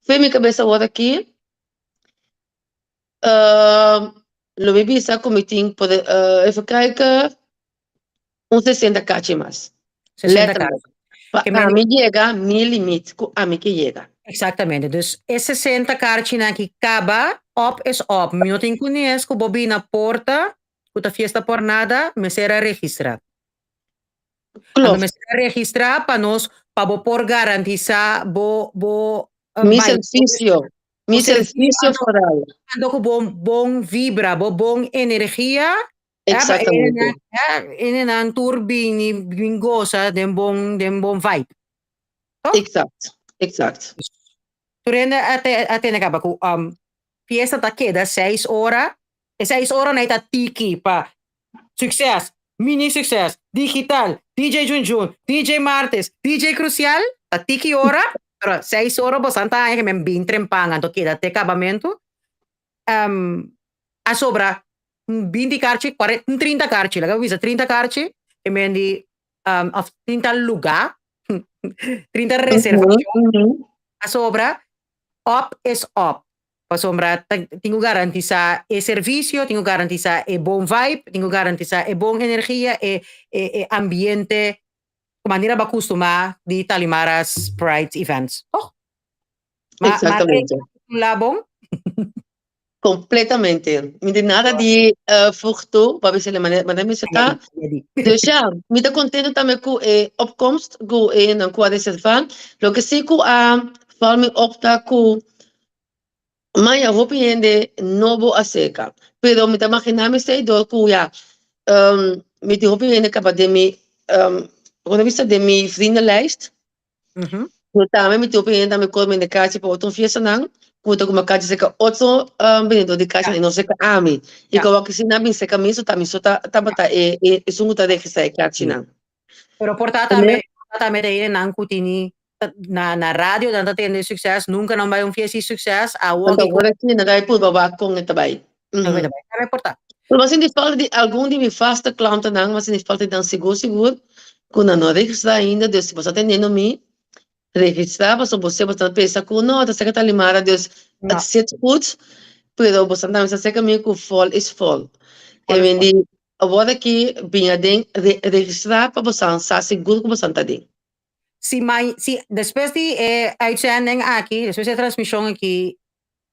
Foi minha cabeça agora aqui. Lo bebi essa comitim pode even kijken. 60 cachi mais. 60 cachi. A mim chega meu limite, a mim que chega. Exatamente. Dus é 60 cachi na que acaba, op is op. Minuto em conhece, que bobi na porta. Kuta fiesta por nada, me será registrado. Klopt. Me será registrado para nós, para por garantizar mi servicio. Mi servicio foral. Quando bom vibra, bom energia. Exactamente. En een turbine bingosa, den bon vibe. Oh? Exact. Turende até acaba com fiesta tá queda 6 horas. E 6 horas na ita tiki pa success, mini success, digital, DJ Junjun, DJ Martes, DJ Crucial, ta tiki hora, pero 6 horas bastante ay que me bintrempangan to queda te acabamento. A sobra 20 carci, 40, 30 carci, laga visa 30 carci, e me di of 30 lugar, 30 reservação. A sobra up is up. Pasombra, tenho garantizar e serviço, tenho garantizar e bom vibe, tenho garantizar e bom energia e ambiente, de maneira para acostumar de Talimaras Pride Events. Oh. Exatamente. Lá bom? Completamente. Não tem nada de furto, para ver se ele manda me setar. Dus ja, me está contente também com a opkomst, com a reservar. Lo que sim, com a forma opta com Mas eu compreendo não vou seca. Pero me imagina me sei do cuya me te compreende capa de mi quando vista de mi vriendenlijst. Mhm. Eu também me te compreende me come de casa para outro fiesta não. Quando como casa seca outro bem de casa Ja, não seca a mim. E ja. como que se na bem seca mesmo também só tá bata e sunguta de que sai casa não. Pero portatame de ir en kutini na radio dan tatende succes, nunca não vai fiesta succes, a Então walkie ko agora sim na gai por babá com e também. vai vai portar. Mas in falta de algum de me fasta klanten não, mas in falta de seguro, quando não registra ainda, Deus se você atendendo me registrar, você pensa que não, você está limada, Deus No, accept goed, pero você não se seca me que fall is fall. E alles voll. vendi agora aqui vinha de registrar para você estar seguro que você está dentro. Si después de uitzending aqui, después de transmissão aqui,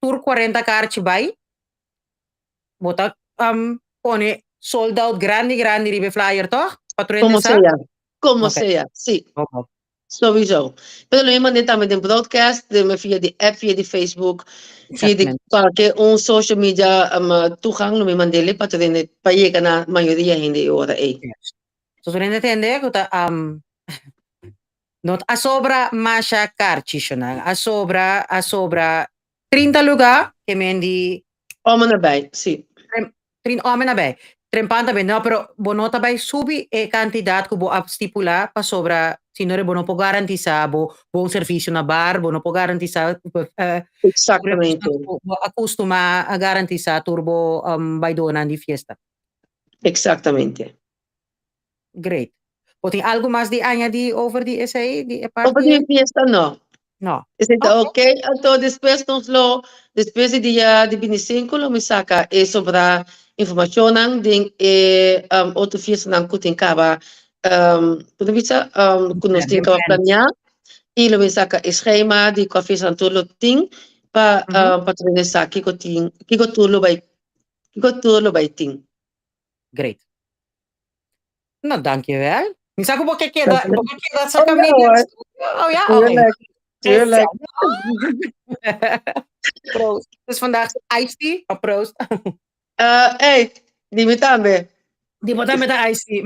tour 40 kaartje bij, bota pone sold out grande ribe flyer toch? Patrulha sa? Como Okay. seja, sim. Okay. Sowieso. Pero lo mandei também de broadcast, via de app, via de Facebook, via de Exactamente. qualquer social media toegang, lo mandei para chegar na maioria gente ora aí. Yes. So sudah entender que not a sobra masha kaartjes na. A sobra 30 lugar que mendi Om en nabij, sim. 30 homem na bem. 30 bem, não, pero bonota vai subir a quantidade que vou estipular para sobra, se não é bom para garantizar bom serviço na bar, bom para garantizar Exactamente. acostuma a garantizar turbo vai donar de fiesta. Exactamente. Great. Ou tem algo mais de añadir over die essay, die Over parte? die fiesta, não. No. Is het okay? Então, depois depois de dia de 25, lo me saca sobre informação de outra fiesta não que tem caba, tudo isso, que nós temos que planear, e lo me saca esquema de qual fiesta não tudo tem, para trazer aqui que tudo vai ter. Great. Nou, dankjewel. Minsan ko bakikita sa kami. Oh ja, oké. Tuurlijk. Proost. Dus vandaag iced tea. Oh, proost. Hey, die met tambe. Di ba tayo met iced tea?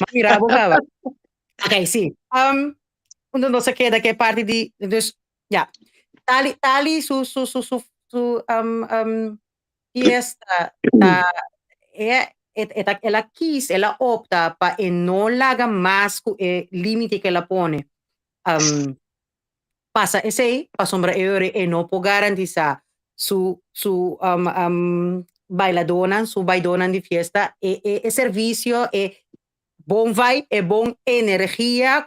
Mamirabo ka ba? Okay, sì. Kung sa queda che parte di dus ja. Tali su fiesta ela quis, ela opta pa no laga más límite que la pone. Pasa ese pa sombra eure e no può garantizar su bailadonan, su baidonan di fiesta e servicio e bon vibe e bon energia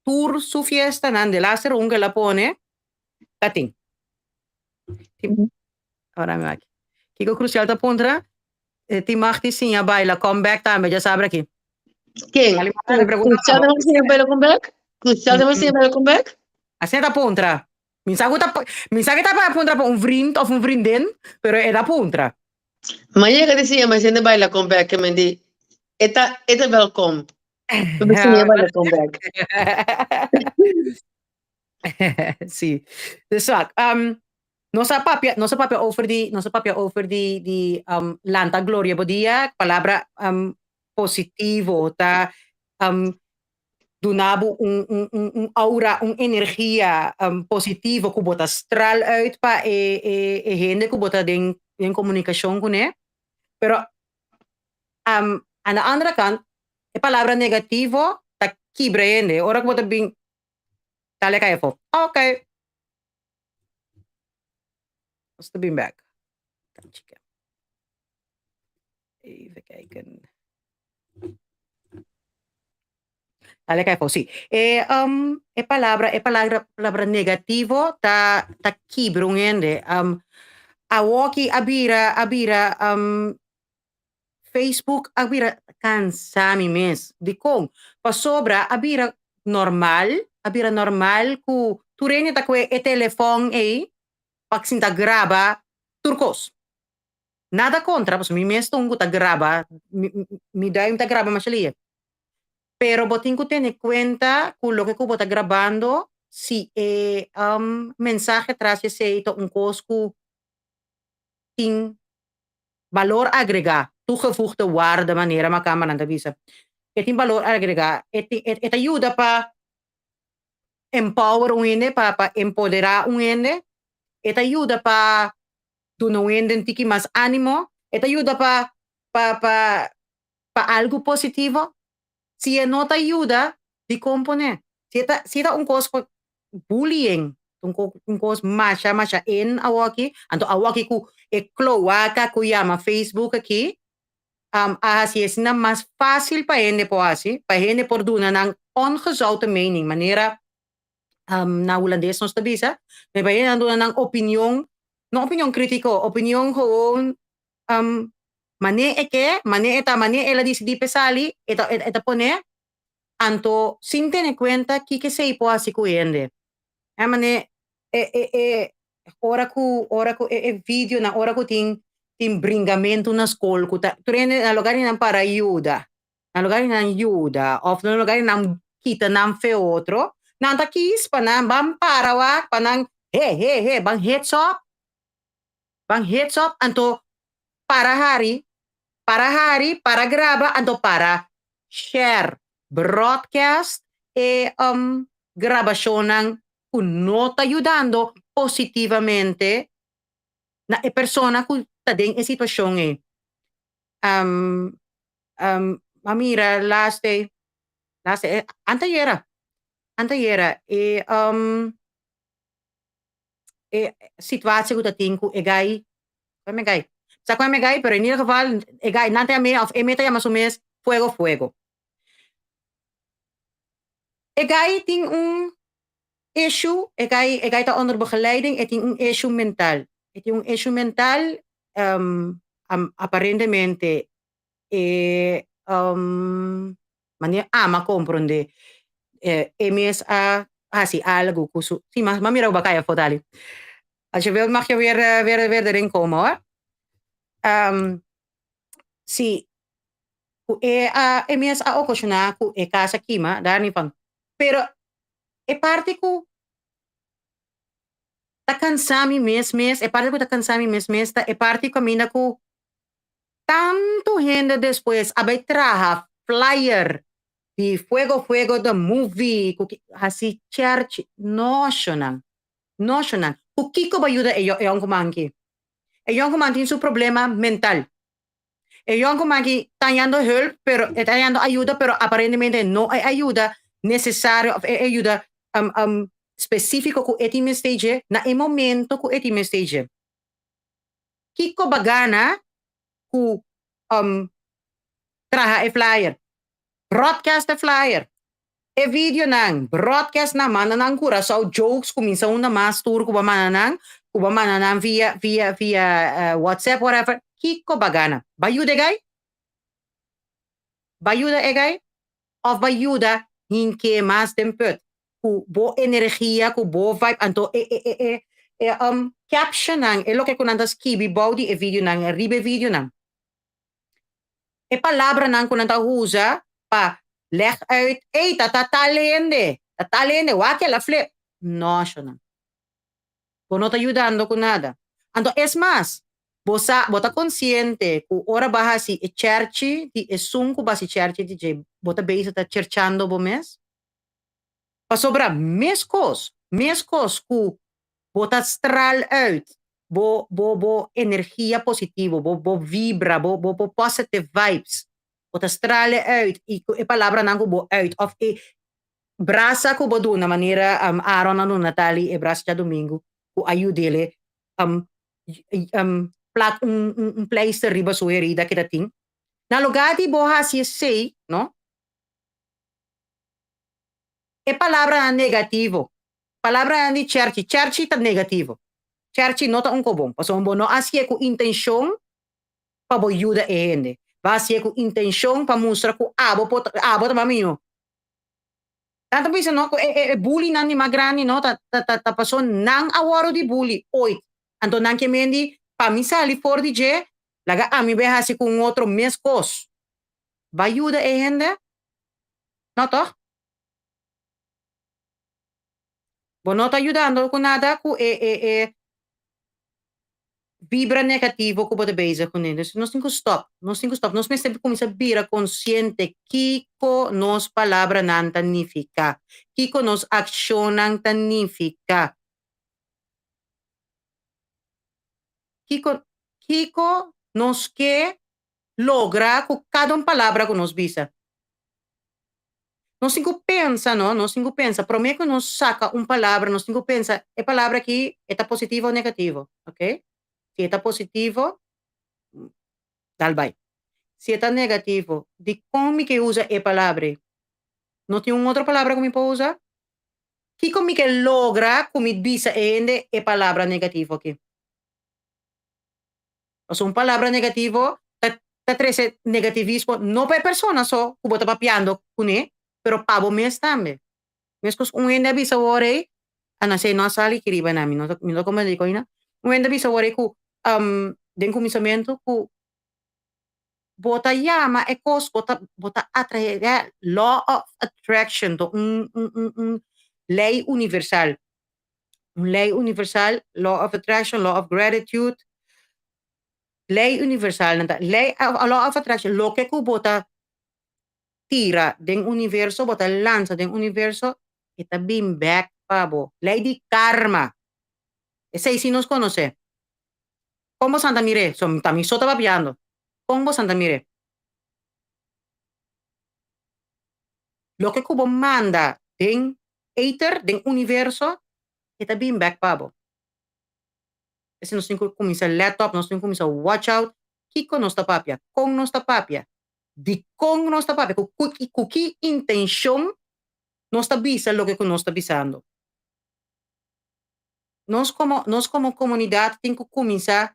tour su fiesta nan de láser un que la pone kating. Ahora me aquí. Kiko crucial ta puntra ti magti sinha baila comeback também já sabe aqui. Quem? Cristiano não se baila comeback? Cristiano não se baila comeback? Assim tá puntra. Minsan kita pa puntra pa un vriend of un vriendin, pero é da puntra. Maar je gaat zien, maar ze baila comeback, en die, eta welkom. We zien je baila comeback. Sì. Dus nossa papia over di lanta gloria bodia, palabra positivo, ta donabo un aura, un energia positivo que bota astral uit pa gente que bota in comunicação com né. Pero aan de andere kant, a palabra negativo ta kibrende. Ora que bota bing tale kaya po. Okay. Must have been back. Even kijken. Dale kaya po, sí. Palabra negativo ta kibrungende. Awoki abira Facebook abira cansami mes. Di kong pasobra abira normal ku turene ta kwe telefon pag sinta graba turcos. Nada contra, pues mi mes tungo ta graba, mi daim ta graba machalia. Pero botín ko tiene cuenta con lo que está grabando, si mensaje tras ese ito un cosco ting valor agregado, toegevoegde waarde manera makaman ang visa. Ting valor agregado, et ayuda pa empower un ende, pa empoderar un ende, et ayuda pa donar un ende tiki más ánimo, et ayuda pa algo positivo. Si no te ayuda, di compone. Si ta un cos bullying, un cos masha in awaki, anto awaki ku ekloaka ku yama Facebook aqui, así es na mas fácil pa ende po asi, pa ende por duna ng ongezouten mening, manera na Holandes nos tabisa, may pa ende duna ng opinion, no opinion kritiko, opinion gewoon mane ela di pesali, eta pone, anto sin tener cuenta que se ipo así kuende. Mane ora ku video na ora ku ting bringamento na school ku ta trene na lugar ng para ayuda. Na lugar ng ayuda, of na lugar ng kita ng fe otro, na takis pa na bang parawa pa nang he bang heads up. Bang heads up anto para hari, para graba, anto para share, broadcast, grabasyon ng kung no ta ayudando positivamente na persona kung tadeng sitwasyon mamira antayera situatie ko tating ko egay sa kwa megay pero in ieder geval egay nante me of emeta ya masumes fuego egay ting issue, ik ta onder begeleiding, het un issue mental. Het un issue mental, aparentemente, mania ama comprende. MS sí, algo, kusu. Sí, maar mira ba kaya fodali. Als je wilt, mag je weer erin komen hoor. Sí, MS a okosuna, ku casa kima, daar niet van. Pero parte ko ta cansami mes, parte ko ta cansami mes, parte ko mina ko tanto gente después abay traha flyer di fuego the movie hasi church notionan ku kiko ba ayuda eyon kumanki su problema mental eyon kumanki tanyando help pero tanyando ayuda pero aparentemente no hay ayuda necesario ayuda específico ku etime stage na momento ku etime stage. Kiko bagana ku traha flyer, broadcast flyer, video nang broadcast na mananang Curaçao jokes kuminsan una mas tour ku ba mananang via WhatsApp whatever. Kiko bagana. Bayuda gay? Bayuda egay? Of bayuda hinke mas tempet. Ku bo energia, ku bo vibe, anto caption nang, lo que kunantas kibi body video nang, ribe video nang. Palabra nang kunanta usa, pa, leg uit, tatalende, wake la flip. No, siya nang. No te ayudando con nada. Anto, es más, bota consciente, ku ora baha si cherchi, di esun ku ba si cherchi, di bota base ta cherchando bo mes, pa sobra meskos ku bota astral uit, bo energia positivo, bo vibra, bo positive vibes, bota astral uit, palabra nang bo uit, of brasa ko bo doon na manera araw na no Natali brasa domingo ku ayudele plat un place riba so herida kita ting na lugadi bo hasi say no palabra negativo. Palabra ni cherchi ta negativo. Cherchi nota un kobong. Paso no asye ko intensyon pa boyuda ende. Basye ko intensyon pa mustra ko abo ta mamino. Tanto bisa no ko bully nan ni magrani no ta paso nang awaro di bully. Oy. Anto nang kemendi pamisali for di je laga ami be hasi ko otro mes kos. Bayuda ende. No to? No está ayudando con nada, vibra negativo que pode bezig com ele. Nós temos que stop. Nós temos que stop. Nós temos que começar a vibra consciente. Kiko nos palavra não significa. Kiko nos ação não significa. Kiko nos que logra com cada palavra que nos visa. Nós temos que pensar, não? Nós temos que pensar. Primeiro que nós saca palavra, nós temos que pensar, é palavra aqui, é positivo ou negativo, ok? Se é positivo, dá vai. Se é negativo, de como que usa a palavra? Não tem outra palavra que me pode usar? Que como que logra, como visa ainda, a palavra negativa aqui? O sea, palavra negativo, tá trece negativismo, não para a pessoa só, que bota papiando com ele, pero para o mês também. Mas kung ainda bisa worry, say no sali kiriba namin, no como digo ina, kung ainda bisa worry ku, den comissamento ku, bota yama e cos, bota atrair, law of attraction, to lei universal. Lei universal, law of attraction, law of gratitude, lei universal, law of attraction, lo que ku bota tira den universo, bota lanza den universo, eta beam back pabo. Lei di karma. Ese sí nos conoce. Como Santa Mire, son tamiso estaba piando. Como Santa Mire. Lo que Cubo manda den ether, den universo, eta beam back pabo. Ese nos tengo comienza laptop, nos tengo comienza watch out. Kiko nos tapapia, con nos tapapia. Di con nos tapapia, kuki intención nos avisa lo que nos está avisando. Nós como comunidade tem que começar.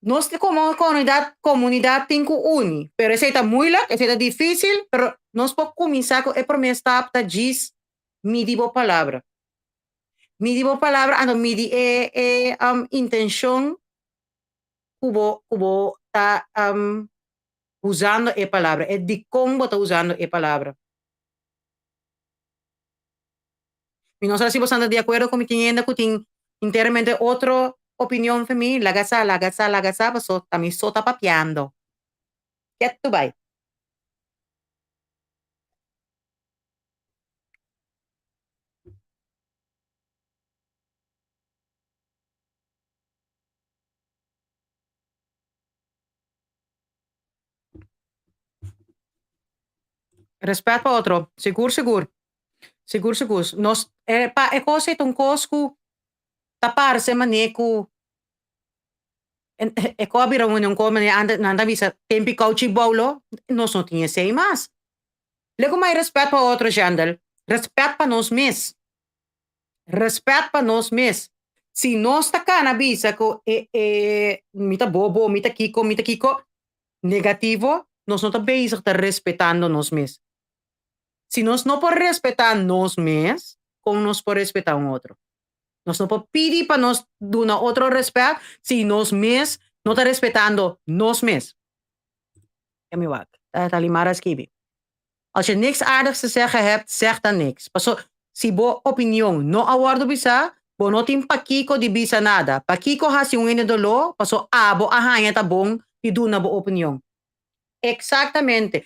Nós como comunidade tem que unir. Pero esse é muito esse é difícil, pero nós podemos começar com a primeira etapa da diz midi boa palavra. Midi boa palavra, ando midi intenção cubo tá usando a palavra, é de como tá usando a palavra. E não sei se você anda de acordo com o que ainda que tem inteiramente outra opinião para mim, lagasa, passou, também só tá papiando. Que tu vai? Respeito para outro, seguro. Nós, é coisa tão cosco, tapar-se maneco, é cobre reunião como anda visa tempo cauchi bolo, nós não tinha sei mais. Lego mais respeito para outro jandel, respeito para nós mesmos. Respeito para nós mesmos. Se nós tá cá na visa que mita bobo, mita kiko, negativo, nós não tá bem tá respeitando nós mesmos. Se nós não podemos respeitar nós mesmos, como nós podemos respeitar outro? Nós não podemos pedir para nós dar outro respeito se nós mesmos não estamos respeitando nós mesmos. É meu wak. Dat ali maar kibi. Als je niks aardigs te zeggen hebt, zeg dan niks. Paso, si bo opinião não awardo bisa, bo não tem pakiko di bisa nada. Pakiko has yung inidolo, paso abo ahanya ta bong di na bo opinião. Exatamente.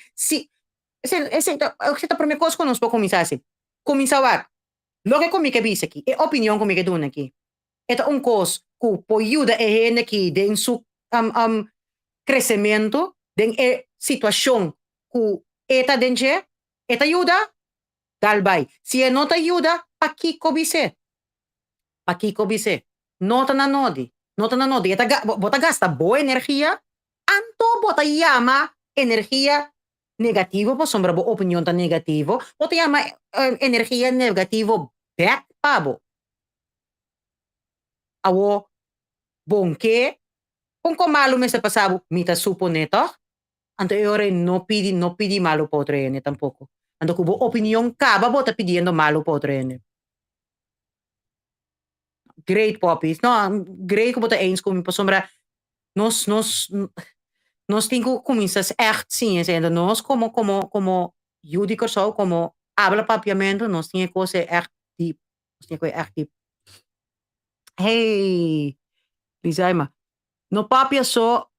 Essa a primeira coisa que nós podemos começar assim. Começar lo que comigo diz aqui, é opinião comigo dona aqui. É coisa que pode ajudar a gente aqui em seu crescimento, em situação que eta dentro, eta ajuda, dalbai. Se não te ajuda, pa kiko bise. Nota na nodi. Bota gasta boa energia, anto bota llama energia negativo, pues sombra opinión tan negativo, o te llama energía negativo back pabo. Awo bonke, kung malo me sa pasabo, mita suponeto, anto ore no pidi malo po trene tampoco. Anto kubo opinión kaba bota pidiendo malo po trene. Great poppies, no, great kubo ta eens kung sombra nós temos que começar echt sim, nós como judicos só, como habla papiamento, nós temos que ser echt deep. Hey, Lizaima, no papia so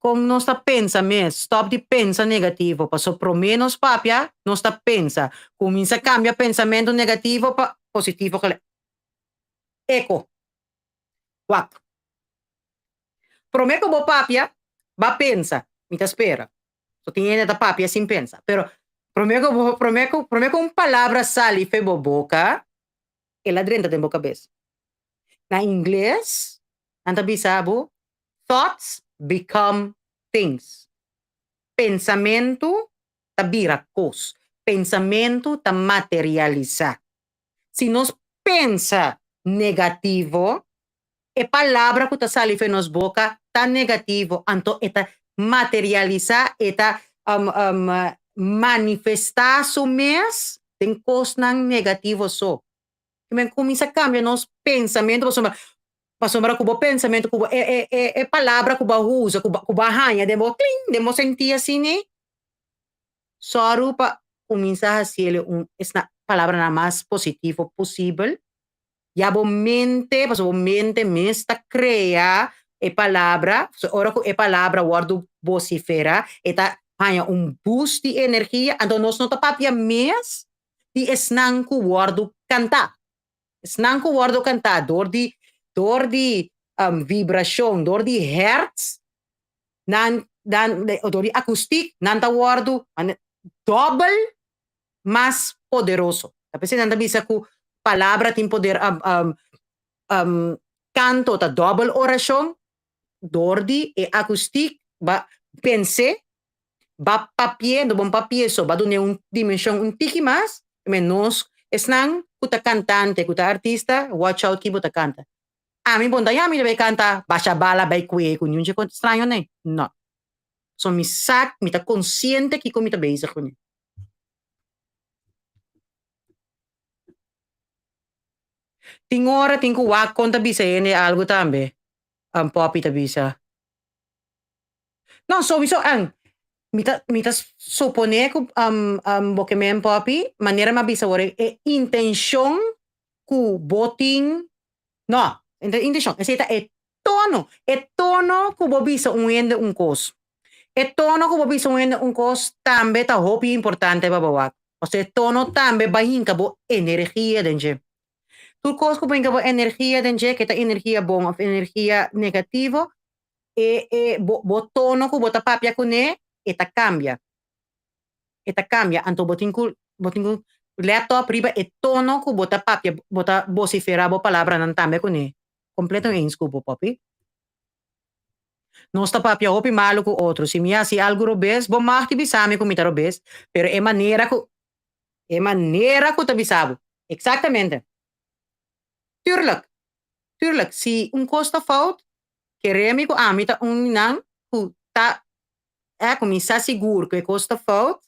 kung nosta pensa mes, stop de pensa negativo, paso pro menos papia, nosta pensa. Comienza a cambia pensamento negativo pa positivo que eco, wak. Prometo bo papia, va pensa, mita espera. So tiene da papia sin pensa, pero prometo un palabra sali fe bo boca, e la drenta de boca bes. Na inglês, nanta bisabo, thoughts become things. Pensamento ta bira cos. Pensamento ta materializa. Si nos pensa negativo, e palavra que ta sali fe nos boca ta negativo, anto eta materializa, eta manifestar su mes, ten cos nang negativo so. Men comienza a cambiar nos pensamentos, passombra kubo pensamento kubo palavra kubo usa kubo hanya demo cling demo sentir assim né só pa começar a ser essa palavra na mais positivo possível e a mente passo mente mesta crea palavra ora com palavra guardo vocifera eta hanya boost de energia então nós não tá papia mes di esnang ku guardo cantar esnang ku guardo cantar door die vibração, door die hertz, door die akoestiek, nanta wordo, double mais poderoso. Tapos nanta bisa ku palavra tem poder canto ta double oração, door die akoestiek, ba pense, ba papier, do bom papier so, ba do dimensão tiki mas, menos, esnang kuta cantante, kuta artista, watch out ki buta canta. Mi bonda ya mi deve canta basha bala bai kwe kun yun con estranho né no so mi sac mi ta consciente que como mi ta bezig kun ting ora ting ku wak konta bisa ene algo tambe popi ta bisa no so biso mi ta supone ku boke men popi manera ma bisa ore intention ku boting no intention esa tono ku bobisa unende un cos tono ku bobisa unende un cos tambe ta hopi importante babawak o sea tono tambe bahinka bo energia denje tu cos ku bahinka bo energia denje que ta energia bom of energia negativo bo tono ku bota papia kune eta cambia anto botingku laptop riba tono ku bota papia bota vocifera bo palavra nan tambe kune completo em scubo popi non sta papia hopi malo ku outro si mia si algo robes bom mahti bisame ku mita robes pero é maneira ku tabisabo exatamente tuurlijk si un costa fout queremi ku amita un nan ku ta começar seguro que costa fout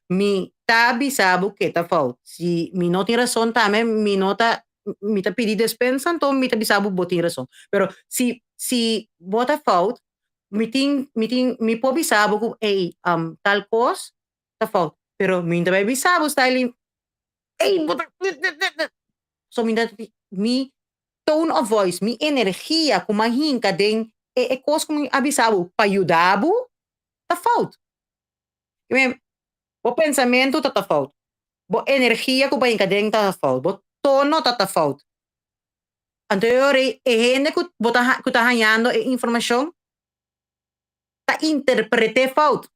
mi ta bisabo que ta fout si mi não tem razão também mi ta pedi despensa então mi ta bisabo botin razão pero si bota fout mi po bisabo ku tal cos ta fout pero mi ta bisabo style bota so mi tone of voice mi energia ku mahinka den cos ku abisabo pa ayudabo ta fout bo pensamento ta fout bo energia ku mahinka den ta fout bo tono ta fout anteriore gente ku ta hanhando informação ta interprete fout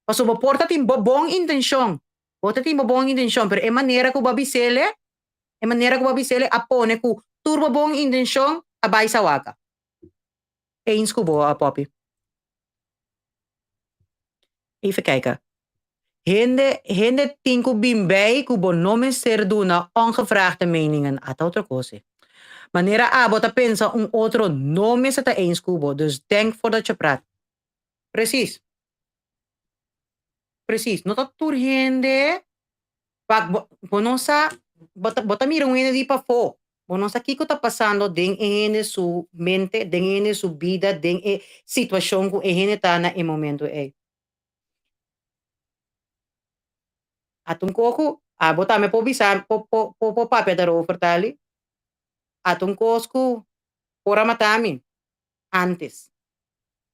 paso bo porta tim bom intenção bota tim bom intenção pero maneira ku babisele apone ku turbo bom intenção abai sa waka eens ku bo popi even kijken Hende tinku bimbei kubo nome ser duna ongevraagde meningen at outra cosa. Manera bota pensa outro nome sa ta eens kubo. Dus denk voordat je praat. Precies. No ta tur hende. Pak bonosa bota mira un hende di pa fo. Bonosa kiko ta pasando den hende su mente, den hende su vida, den situação ku hende ta na momento Atun koku, bota me po bisa po papia daro vertali. atong cosco, pora matami, antes.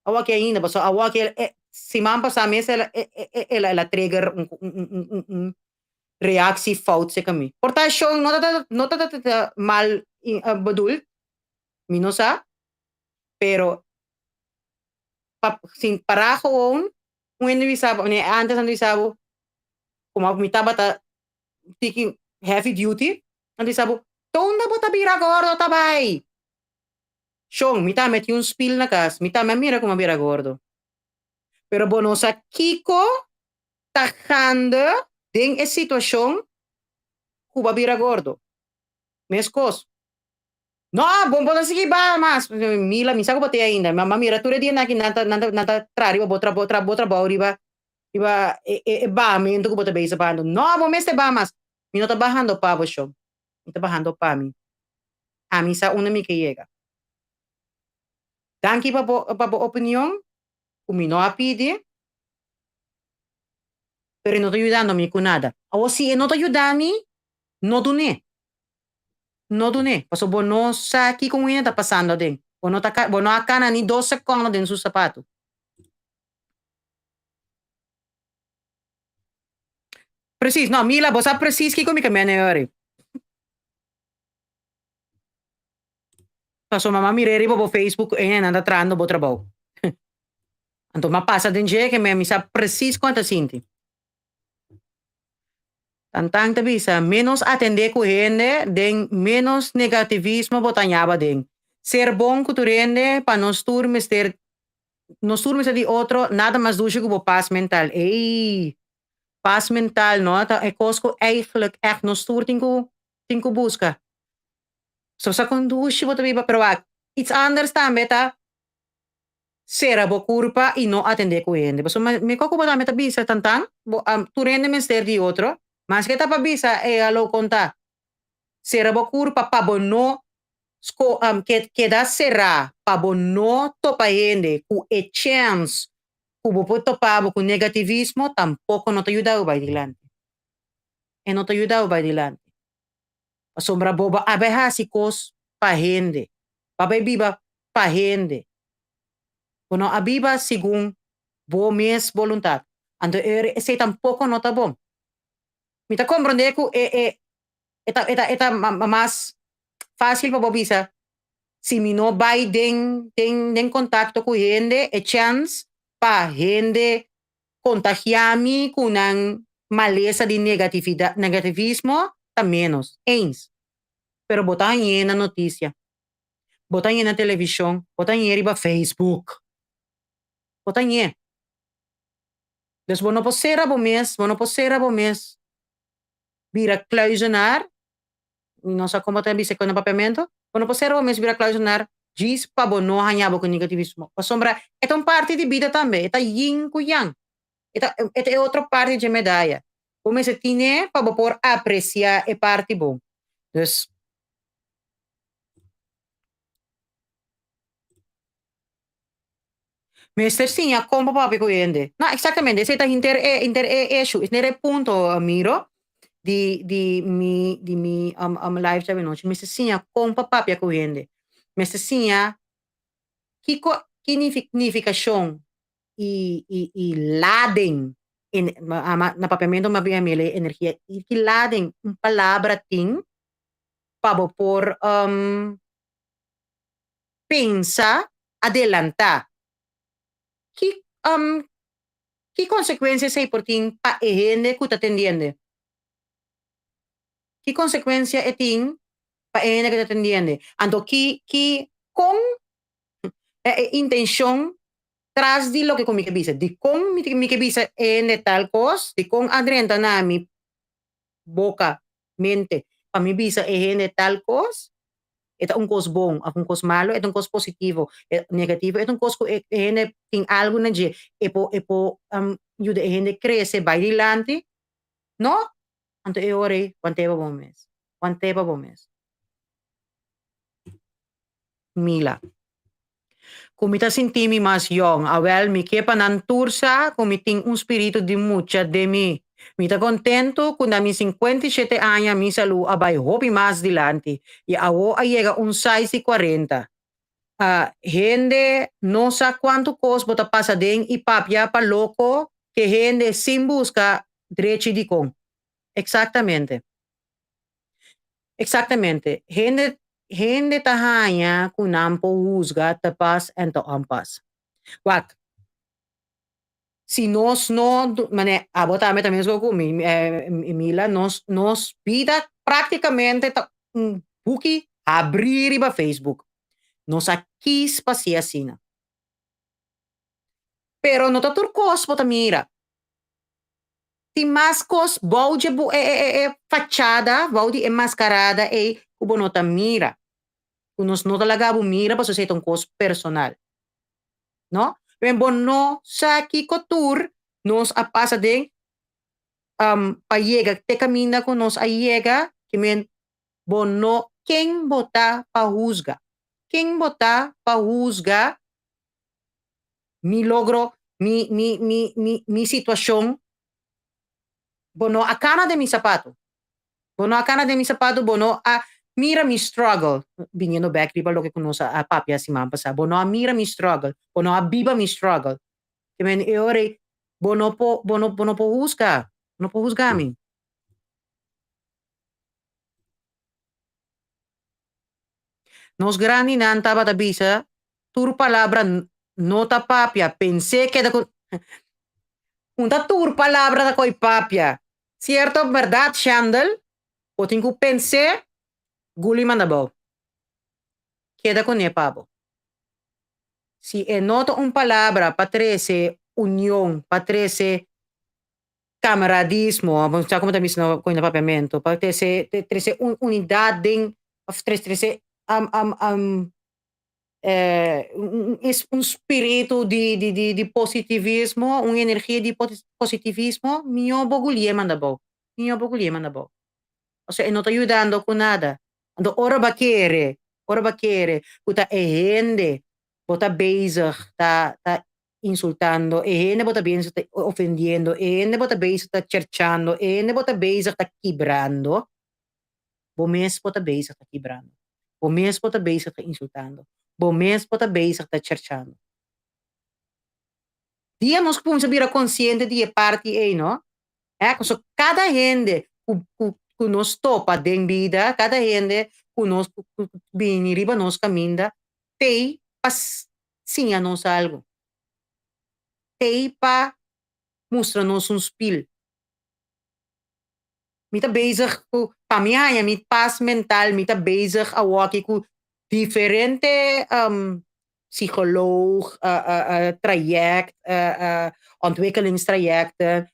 Awa que ainda, mas awa que si mampa sa mesa ela trigger reaksi fout se kami. Portasyon, nota mal badul, minosa, pero sin para ako kung hindi bisabo, ni antes ang bisabo, kumapumita ta taking heavy duty, ang bisabo, "Tong na bota bira gordo tabay." Shong, mita met yung spill na kas, mita mamira kung mabira gordo. Pero bono sa Kiko, tajando, ding e sitwasyon, kubabira gordo. Meskos. No, bombo na sige ba, mas. Mila, misa ko pati ainda. Mamira, ture dia nakin nata trari, botra, ba, iba, ba, minto ko bota base pa. No, bo meste ba, mas. Mino trabajando pa, bo show. Mino trabajando pa mi. A mí sa una mi que llega. Danki pa po opinión, kumino a pidi, pero no te ayudando a mí con nada. O si no te ayudando, no dune. No dune. Paso bono sa aqui kung ina tá passando din. Bono akana ni 2 segundos din su sapato. Precis, no, Mila, bosa precis ki kumi kami ori. Paso mama mireri po Facebook, nanda trando bo trabaho. Anto mapasa din je que me misa precis quanta sinti. Tantang tabi sa menos atende ku hende, den menos negativismo botanyaba den. Ser bom kuturende pa nos turmes di otro, nada mais duxe ku paz mental. Ei, paz mental, no? E kosko eigenlijk echt nos toer tinku busca. So sa conduce bo tabi ba, pero it's anders tambe ta, sera bo kurpa e no atende ku hende. So me koko ba tambe tabi sa tantang, turende menster di otro, mas que tá bisa alo conta. Sera bo kurpa pa bono que da será pa bono topa hende ku e chance ku bo topabo ku negativismo tampoco no te ayuda ba dilante. E no te ayuda ba dilante. Asombra boba abeha sikos pa hende. Babay biba pa hende. Kuno abiba sigung bo mes voluntad. Ando ese tampoco no ta bom. Mita comprende ko eta mas fácil pa bobisa si mino bay den contacto ku hende e chance pa hende contagiami kunang malesa di negativismo ta menos. Eins. Pero botan na noticia. Botan na televisão. Botan riba Facebook. Botan Dus bono posera bo mes. Vira kluizenaar. Não sei como também se com papiamento. Bono posera bo mes vira kluizenaar. Diz pa bono hanyabo com negativismo. Sombra, é uma parte de vida também. É yin ku yang. É outra parte de medalha. Como se tinha para por apreciar a parte bom. Dus Mister sim, a compa papi ko yende. Na, exactamente. Ese ta inter issue. Nere punto, Miro, di mi live sabi no. Mister sim, a compa papi ko yende. Mister sim, kiko significação e laden na papiamento mabiamele energia. E que laden palavra ting para por pensa adelantar. Que consequências é por ti pa ehende que tá atendendo? Que consequência é tim pa ehende que tá atendendo? Ando que com intenção tras de lo que comigo bisa, de com mi que bisa ehende tal cos, de com adrenta na mi boca, mente, pa mi bisa ehende tal cos, ito un cos bom, un cos malo, ito un cos positivo, negativo, ito un cos ehende ting algo na je, epo yude ehende crece vai dilante, no? Anto e ore, quanteva bom mes. Mila. Kumita sintimi mas young, awel mi kepa nan tursa, kumiting un spirito di mucha de mi. Me está contento con a mis 57 años, mi salud abay hopi más dilante. Y ahora llega un 6 y 40. Gente no sabe cuánto costa bota pasa den y papia pa loco que gente sin busca derecho de con. Exactamente. Exactamente. Gente tahanya kunampo husga tapas en to ampas. Wak, si nos no, mane, abotame también es como Mila, nos vida prácticamente buki abrir iba Facebook. Nos aquis pasia sina. Pero no ta turcos bota mira. Ti mascos baude fachada, baude enmascarada e kubo nota mira. Nos no talaga mira pa sa itong cos personal. No? Pero no sa kikotur, nos apasa din payega, te camina con nos ayega, que men bono, quem bota pa juzga. Quem bota pa juzga mi logro, mi situación. Bono a cana de mi zapato. Bono a cana de mi zapato, bono a mira mi struggle. Viniendo back, riba lo que conoce a papi si mampa sa. Bono a mira mi struggle. Bono a viva mi struggle. Que men e ore, bono po juzga. Bono po juzgami. Nos grani nan taba tabisa, tur palabra nota papia, pensé que da unta tur palabra da koi papia. Cierto, verdad, Shandel? O tengo pensé, guli mandabo. Queda con e pabo. Si nota un palabra patrese unión, patrese camaradismo, vamos a como también no con el papiamento, patrese unidad de, patrese un spirito di positivismo, un'energia di positivismo, mio bogulie mandabo. Mio bogulie mandabo. O sea, no está ayudando con nada. Ando ora bakere, puta gente, bota bezig, ta insultando, gente bota bezig, ta ofendiendo, gente bota bezig, ta cercando, gente bota bezig, ta quebrando. Bomes bota bezig, ta quebrando. Bomes bota bezig, ta insultando. Bomes bota bezig, ta cercando. Dia nos pum sabira consciente de parte aí, não? So cada gente que nos topa den vida, cada gente que nos vem riba nos caminha, tem pas sim a nós algo. Tem pa mostrar nos um spil. Mita bezig ku pamiyaya, mit paz mental, mita bezig awaki ku diferente psycholoog, traject, ontwikkelingstrajecten,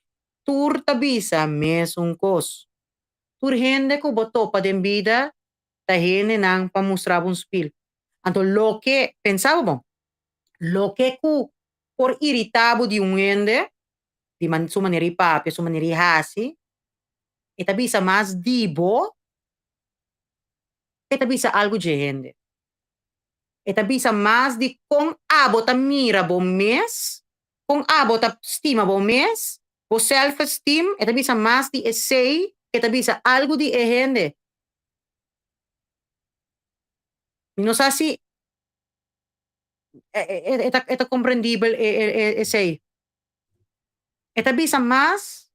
tur tabisa mes un kos. Tur gente ko boto pa den vida, ta gente nang pamusrab un spil. Anto lo que pensavo, lo que ku por irritabo di un gente, di man su maneri papi, su maneri hasi, e tabisa mas dibo, e tabisa algo de gente. E tabisa mas di kung abo ta mira bo mes, kung abo ta estima bo mes, bo self-esteem, e tabisa mas di essay, e tabisa algo di e gente. No sé si está comprendible essay. E tabisa mas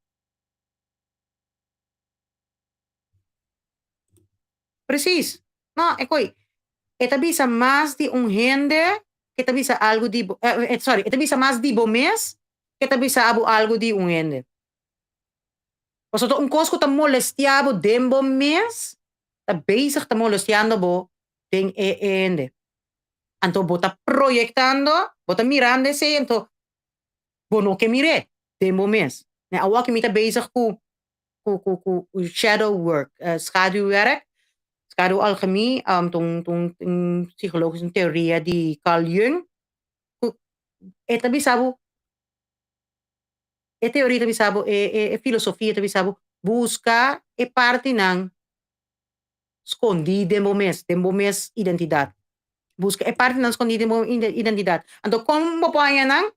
precis. No, e koi. E tabisa mas di un gente que tabisa algo di sorry, e tabisa mas di bo mes que tabisa abo algo di un gente. O so to un cos ko ta molestiabo den bo mes, ta bezig ta molestiando bo den ende. Anto bota proyectando, bota mirando ese, anto bono que mire den bo mes. Na awa que mita bezig ku shadow work, schaduwwerk, schaduwalchemie, tong psychologische teoria di Carl Jung. E tabi sabo, e teoria tabi sabo, e filosofia tabi sabo, busca e parte ng escondida mo mes identidad. Busca e parte ng escondida mo identidad. Anto kung mo po ayan ng,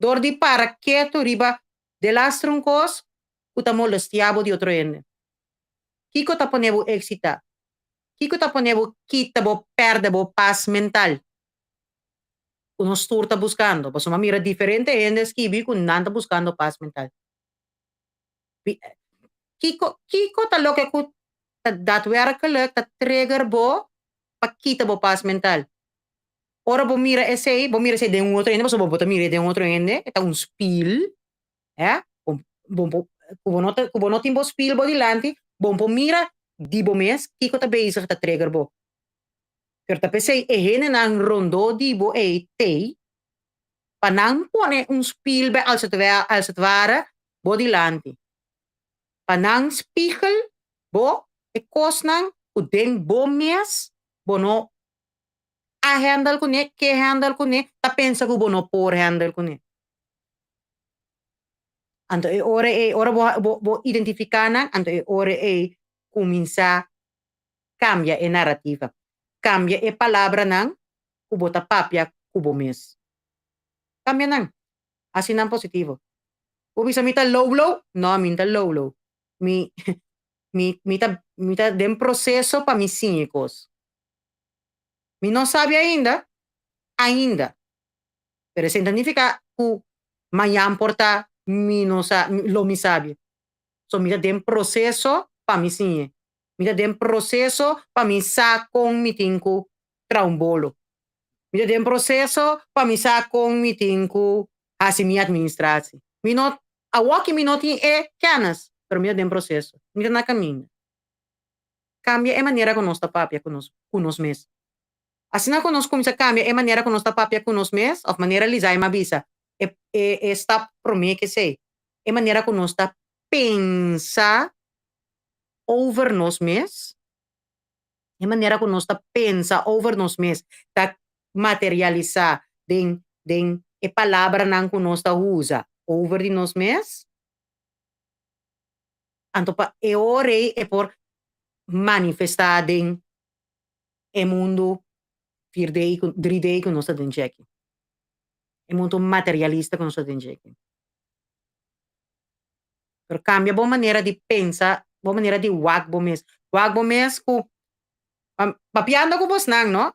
dor di para keto riba de las troncos, kuta molestiabo di otro ende. Kiko ta ponebo excita. Kiko ta ponebo kita bo perde bo paz mental. Uno tour tá buscando. Mas uma mira diferente ende skibi kun nanta buscando paz mental. Kiko tá lo que ku daadwerkelijk dat trigger bo pakita bo paz mental. Ora bo mira esse de um outro ende, mas bo mira de um outro ende, tá um spiel, é? Kubo not in bo spiel bo dilante, bom mira di bo mes, kiko tá bezig dat trigger bo. Pero pensei, hene nang rondo di bo te, panang pone un spiel bij als het ware, bo dilante. Panang spiegel, bo, kosnang, u denk bo mes, bo no, a handle ko ne, ke handle ko ne, ta pensa ko bo no por handle ko ne. Anto ora bo identificana, anto ora comienza cambia e narrativa. Cambia e palavra nang kubo tapapya kubo mes. Cambia nang. Assim nang positivo. Kubi sa mita low. No, minta low. Mita den processo para mis cínicos. Mi não sabe ainda. Pero isso significa que amanhã porta mi não sabe, lo mi sabe. So mita den processo para mis cínicos. Mita den processo para mi sa com mi tinku traumbolo. Mita den processo para mi sa com mi tinku assim mi administratie. Mi not awaki mi not canas, pero mita den processo. Mita na caminho. Cambia a maneira que nós tá papia com nós mesmos. Assim não conosco começa a cambiar a maneira que nós tá papia com nós mesmos, of maneira lisa e mabisa. Está pro mim que sei. A maneira que nós tá pensa over nós mesmos. A maneira que nós tá pensa over nós mesmos, tá materializar den a palavra não que nós tá usa over de nós mesmos. Então, ore é por manifestar em mundo 3D que nós estamos aqui. É mundo materialista que nós estamos aqui. Pero cambia a maneira de pensar, a maneira de wag bo mes. Wag bo mes ku papiando ko bos nang, no?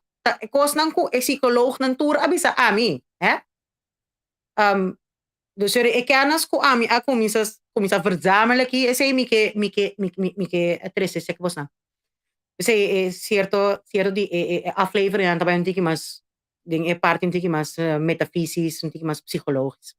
Kos nang ku psikolog ng tour abisa ami, eh? Dus ik kennis ku ami ako comisa verzamelen aqui, esse mi que triste se que bos nang. Esse cierto di aflevering aan tabay tiki mas ding parte tiki mas metafysisch, tiki mas psicologisch.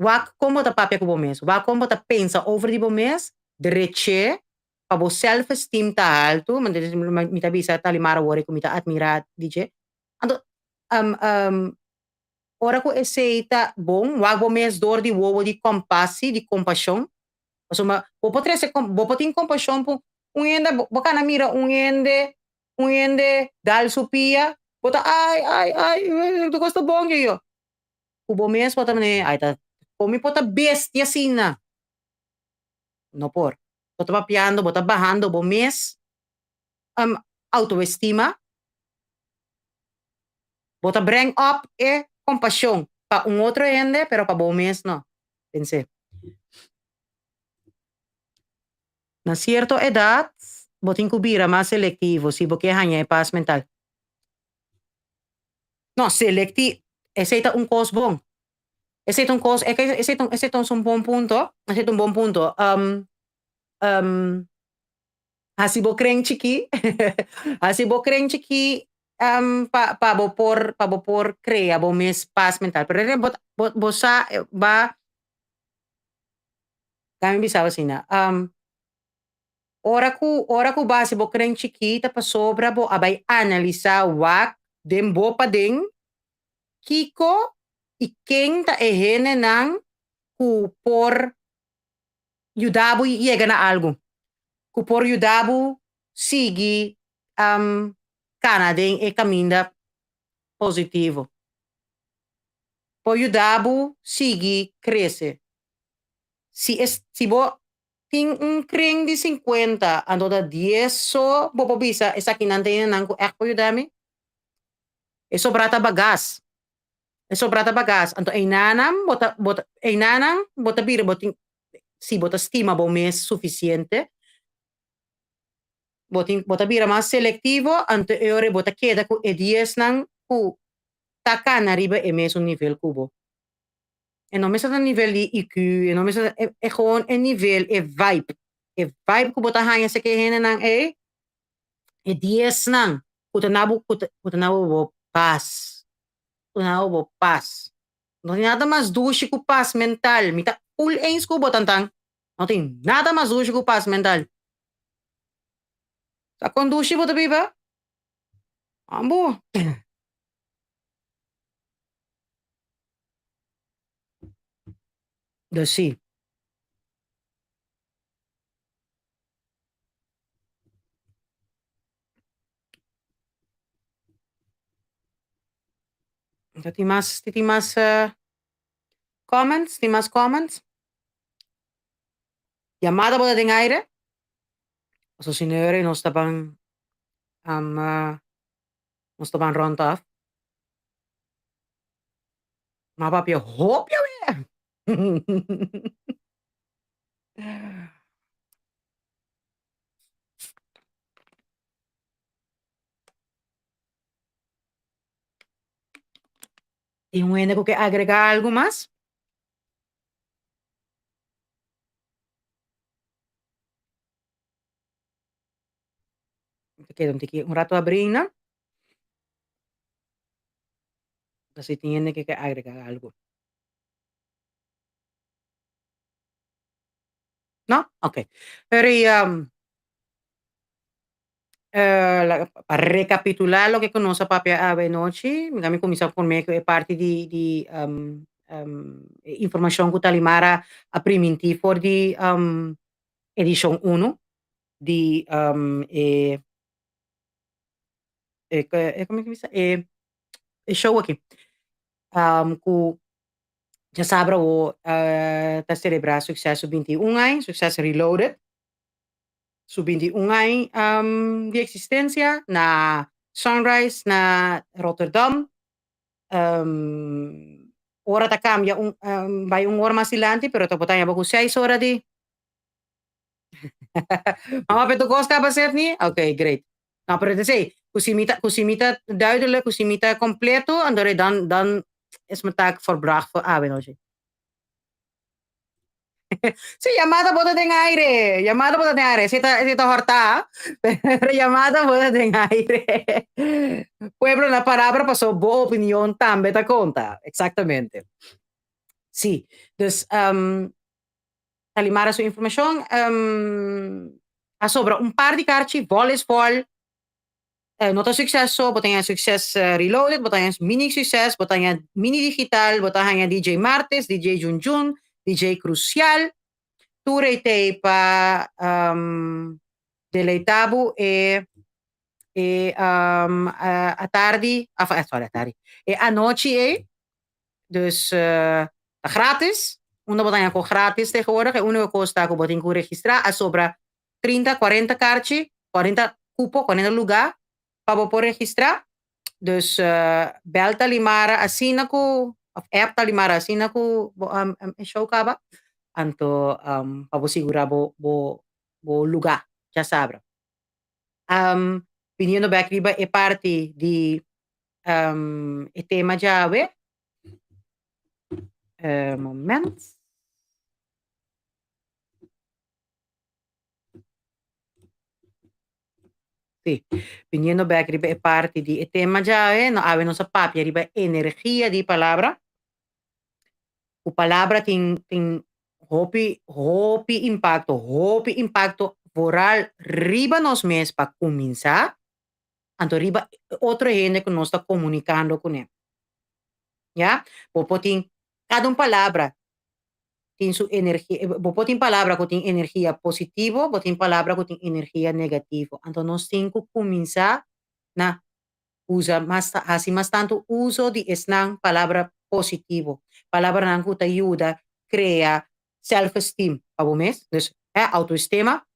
Wak como ta papia ko mes, wak como ta pensa over di mes, dereche pa bo self-esteem ta alto, mita bisa talimara wore ko mita admira dice. Ando ora ko essa bom, wag bo mes dor di wowo di compassi, di compaixão. Insomma, bopotin compaixão po ende boka na mira ende dal supia, bota ai, tu gosto bom yo. Kubo mes bota mane ai ta komi pota bestia sina. No por. Bota papiando, bota bajando bo mes autoestima. Bota bring up compaixão pa outro ende, pero pa bo mes no. Pensei. Na cierta edad, botin kubira más selectivo, si porque hanya paz mental. No, selectivo, ese es un cos bon. Ese es un cos, ese es un buen punto, ese es un buen punto. Así bo creen chiqui, pa bo por crea bo mes paz mental. Pero bosa va, kami bisawa sina. Ora ku base bo creen chiquita pa sobra bo abay analisa wak den bo pa ding kiko iking ta ehene nang ku por yudabo yega na algo. Ku por yudabo sigi kanadeng caminda positivo. Po yudabo sigi cresce. Si bo ting un kring di 50 ando da 10 so bobo bisa esa kinante nang ko ek po yudami. E sobrata bagas. Eso prata bagas. Anto einanam, bota bira, si bota stima bo mes suficiente. Bota bira mais seletivo, anto eore bota queda ku e 10 nang ku takan arriba e mes un nível cubo. En non meestal een nível de IQ, en non meestal gewoon een nível, een vibe. Een vibe ku bota hanya sa kehena nang e 10 nang. Kuta nabu bo paz. Kuta nabu bo paz. Não tem nada mais dulce que o paz mental. Mita full eens ku botantang. Não tem nada mais dulce que o paz mental. Sa kon dulce bota biba? Ambo. Dus zie. Tem mais comments? Tem mais comments? Llamada bota den aire? Zo sinere, nos tabang rond af. Maar papje, hoop je weer? Tengo que agregar algo más. Queda un rato abrindo. Así tiene que agregar algo. ¿No? Ok. Pero para recapitular lo que conoce papia ave noche, kami começar por meio que é parte de informação que talimara a priminti for de edição 1 de como é que diz? Show aqui. Que já sabe o tá celebrar sucesso 21 anos, sucesso reloaded. Su 21 anos de existência na Sunrise, na Rotterdam. Ora tá cambia, vai hora mais silante, pero tá botando com 6 horas de... Mama, tu kost baseert niet? Oké, great. Nou, pero te sei, kusimita duidelijk, kusimita completo, en dan is mijn taak volbracht voor Abenoche. Sí, llamada boda en aire. Llamada boda en aire. Sita horta, pero llamada boda en aire. Pueblo, la palabra pasó boa opinión también te conta. Exactamente. Sí. Dus, talimara su información. A sobra un par de carchi, vol is vol. Nota successo, botanya success reloaded, botanya mini success, botanya mini digital, botanya DJ Martes, DJ Junjun, DJ Crucial. Tu reitei pa deleitabu a tarde, sorry, a tarde. A noche dus gratis. Una botanya ko gratis tegenwoordig. En uno costa ko botin ko registrar a sobra 30, 40 kaartje, 40 cupo, 40 lugar para por registrar. Dus bel talimara asina ko, of app talimara asina ko show kaba. Anto para segurar bo lugar, já sabe. Viniendo back riba é parte de e tema jave. Moment. Sí, viniendo back riba é parte de e tema jave, no ave nossa papia riba energia de palavra. O palavra tem hopi impacto moral riba nos mes para começar. Anto riba outra gente que nós está comunicando com ele. Já? Popo tem cada palavra tem sua energia. Popo tem palavra que tem energia positiva, popo tem palavra que tem energia negativa. Então nós temos que começar na usa mais assim mais tanto uso de esta palavra positivo. Palavra nang que te ajuda crea self-esteem, para mes, dus autoestima,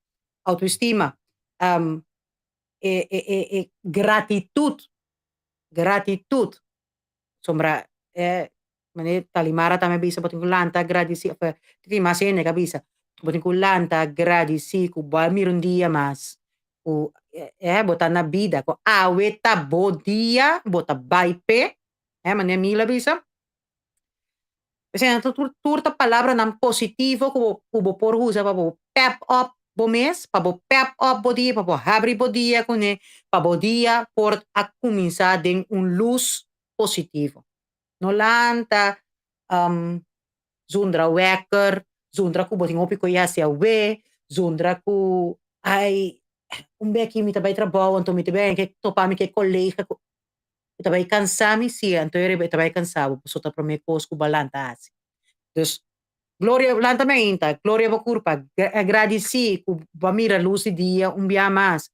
gratitud, sombra mane talimara também bisa botin kulanta agradeci ti mas ene kabisa botin kulanta agradeci ku balmir um dia mas o botar na vida ko aweta bodia bota baipe mane mila bisa Kasi turta palavra ng positivo kubo por usa pa bo pep up bo mes, pa bo pep up bo dia, pa bo habri bo dia kune, pa bo dia por a começar den luz positivo. No lanta zundra wekker, zundra ku boting opi ko yasi we, zundra ku ai beki mi tabay trabaho, anto mi tabay ke topami ke kolega ko. Tabay cansami si, anto ere tabay cansado, so ta promekos ku balanta asi. Dus Gloria lanta mainta, Gloria Bocurpa, agradeci ku bamira luci dia dia mais.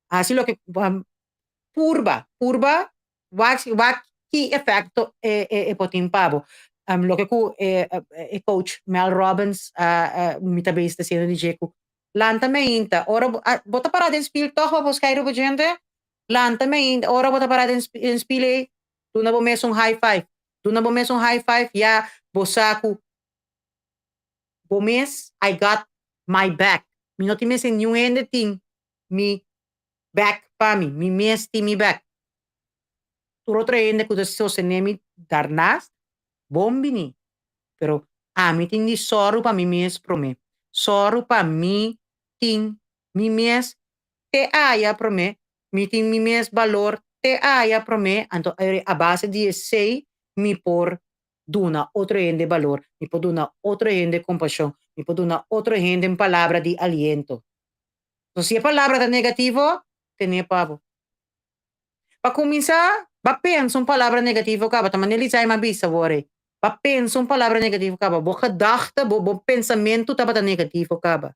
Assim lo que purba, que efecto potimpavo. Lo que ku coach Mel Robbins mita base da cena DJ ku lanta mainta, ora bota parada em spil toch vos kairo gente. Lanta mainta, ora bota parada em spile, tu na bo mes um high five. Tu na bo mes um high five, ya bosaku Bomes, I got my back. Mi no times en new anything. Mi back pa mi mes ti mi back. Turo traende kuda so senemi darnas, bombini. Pero mi tin di soru pa mi mes prome. Soru pa mi tin mi mes te aya prome. Mi tin mi mes valor te aya prome. Anto a base di sei mi por duna outro ende valor, mi por duna outro ende compaixão, mi por duna outro ende em palavra de aliento. So, se a palavra tá negativo, tem pavo. Para começar, ba pensa palavra negativo ka, bata manilizay mabisa wore. Ba pensa palavra negativo ka, bo gedachte, bo pensamento tá bata negativo ka ba.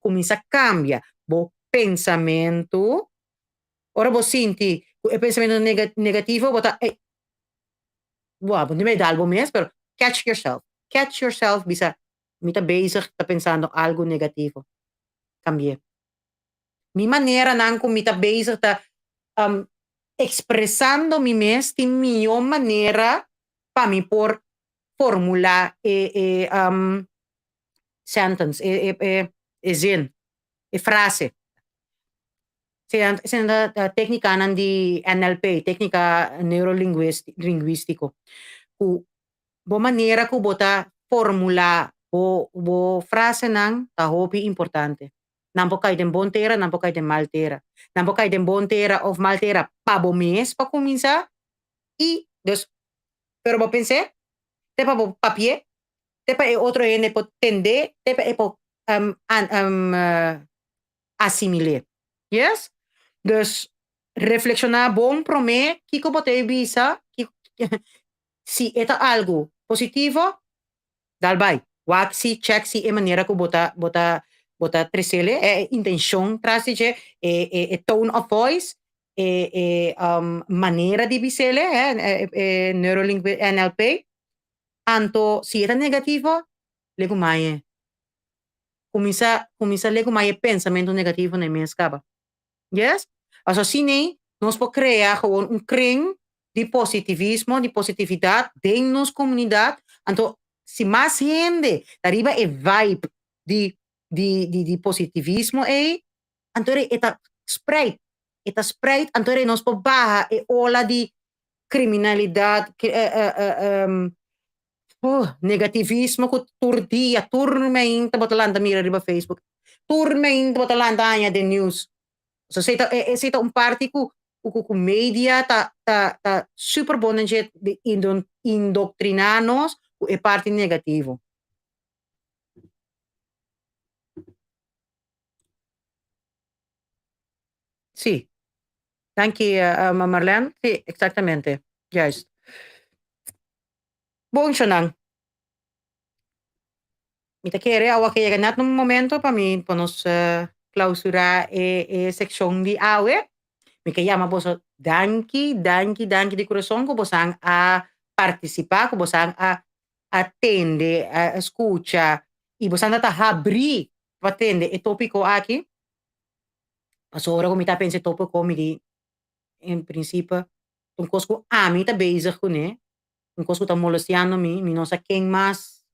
Começa cambia, bo pensamento. Ora bo sinti, o pensamento negativo, bota wow, hindi may dalbo mes, pero catch yourself. Catch yourself, bisa, mita bezig ta pensando algo negativo. Cambie. Mi manera nang kung mita bezig ta expresando mi mes, ti mio manera pa mi por formula sentence, zin, frase. Senda teknika nan di NLP, teknika neurolinguistico. Bo manera ko bota formula bo frase nang tahopi importante. Nampo kay den bontera, nampo kay den maltera. Nampo kay den bontera of maltera pa bo mes pa cominça y dos pero bo pensé te pa bo papie te pa otro ene po tende te pa po assimile. Yes? Dus reflexionar bom pro me kiko bote visa si eta algo positivo dal vai waxi check si e maniera ko bota tresele intention trasige tone of voice manera di bisele neurolinguistic NLP anto si eta negativo legumaye comienza legumaye pensamento negativo na minha escapa. Yes? Also sine nos po crea gewoon kring de positivismo, de positividade dentro nos comunidade. Então, se mais gente arriba vibe de positivismo então eta spread, então nos po baja ola de criminalidade, negativismo ko turdia, turmeinta botalanda mira riba Facebook, turmeinta botalanda anya de news. So seta parte ku media ta super bonanjet de indoctrinanos ku parte negativo. Sí. Thank you, Marlene. Sí, exactamente. Yes. Bom siya nang. Mita kere awa kaya ganat nung momento pa mi panos clausura seksyon di awe. Mi kaya maboso danki di corazon ko bosang a participar, ko bosang a attende, a escucha, y bosang nata habri patende e topico aqui. Pasora ko mita pense topico mi di en principio tungkol ko ami ta bezig ko ne. Tungkol ko ta molestiano mi no sa quem mas